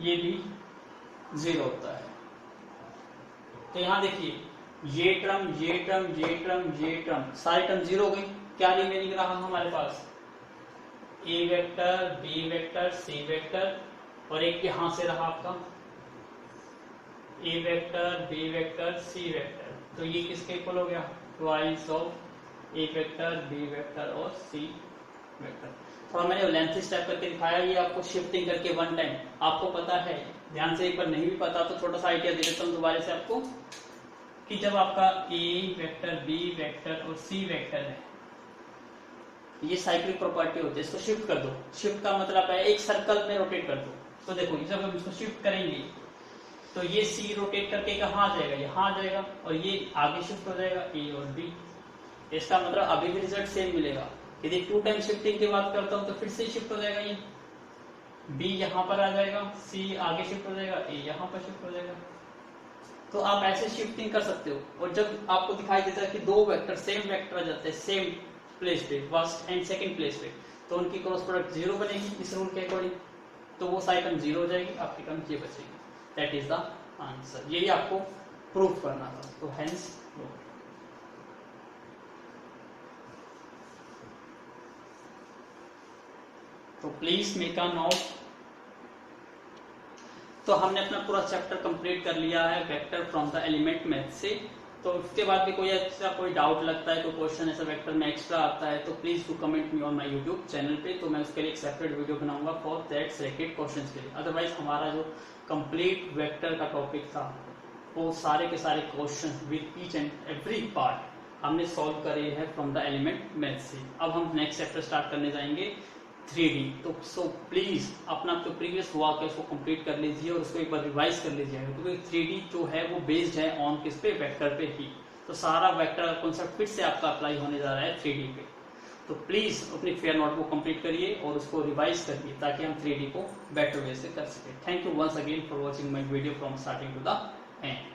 ये भी 0 होता है। तो यहां देखिए ये टर्म ये टर्म ये टर्म ये टर्म सारी टर्म 0 हो गई। क्या रिमेनिंग रहा हमारे पास? A vector, B vector, C vector और एक यहां से रहा आपका A vector, B vector, C vector. तो ये किसके इक्वल हो गया? Twice of A vector, B vector और C वेक्टर। थोड़ा मैंने लेंथ स्टेप करके दिखाया, ये आपको शिफ्टिंग करके वन टाइम आपको पता है, ध्यान से एक बार नहीं भी पता तो छोटा सा आइडिया दे देता हूँ दोबारा से आपको कि जब आपका A वेक्टर, B वेक्टर और C वेक्टर है, ये साइक्लिक प्रॉपर्टी होती है, इसको शिफ्ट कर दो। शिफ्ट का मतलब है एक सर्कल में रोटेट कर दो। तो देखो जब हम इसको शिफ्ट करेंगे तो ये C रोटेट करके कहाँ आ जाएगा? यहाँ आ जाएगा और ये आगे शिफ्ट हो जाएगा A और B। इसका मतलब अभी भी रिजल्ट सेम मिलेगा। यदि 2 टाइम शिफ्टिंग की बात करता हूँ तो फिर से शिफ्ट हो जाएगा, ये B यहाँ पर आ जाएगा, C आगे शिफ्ट हो जाएगा, A यहाँ पर शिफ्ट हो जाएगा। तो आप ऐसे शिफ्टिंग कर सकते हो। और जब आपको दिखाई देता है कि 2 वेक्टर सेम वेक्टर आ जाते हैं सेम प्लेस पे, फर्स्ट एंड सेकंड प्लेस पे, तो उनकी क्रॉस प्रोडक्ट 0 बनेगी इस रूल के अकॉर्डिंग। तो वो सारी टर्म 0 हो जाएगी, आपकी टर्म ये बचेगी। That is the answer. यही आपको प्रूफ करना था। तो हेंस तो प्लीज मेक अ नोट। तो हमने अपना पूरा चैप्टर कंप्लीट कर लिया है vector from the element math से। तो उसके बाद भी कोई अच्छा कोई डाउट लगता है, कोई क्वेश्चन ऐसा वेक्टर में एक्स्ट्रा आता है तो please do comment me on my YouTube channel पे। तो मैं उसके लिए एक सेपरेट वीडियो बनाऊंगा फॉर दैट सिलेक्टेड क्वेश्चंस के लिए। अदरवाइज हमारा जो कंप्लीट वेक्टर का टॉपिक था वो सारे के सारे question with each and every part हमने सॉल्व करे हैं फ्रॉम द एलिमेंट मैथ से। अब हम नेक्स्ट चैप्टर स्टार्ट करने जाएंगे 3D। तो सो प्लीज अपना जो प्रीवियस वर्क है उसको कंप्लीट कर लीजिए और उसको एक बार रिवाइज कर लीजिएगा, क्योंकि 3D जो है वो बेस्ड है ऑन किस पे? वेक्टर पे ही। तो सारा वेक्टर का कॉन्सेप्ट फिर से आपका अप्लाई होने जा रहा है 3D पे। तो प्लीज अपनी फेयर नोट को कंप्लीट करिए और उसको रिवाइज करिए ताकि हम 3D को बेटर वे से कर सके। Thank you once again for watching my video from starting to the and.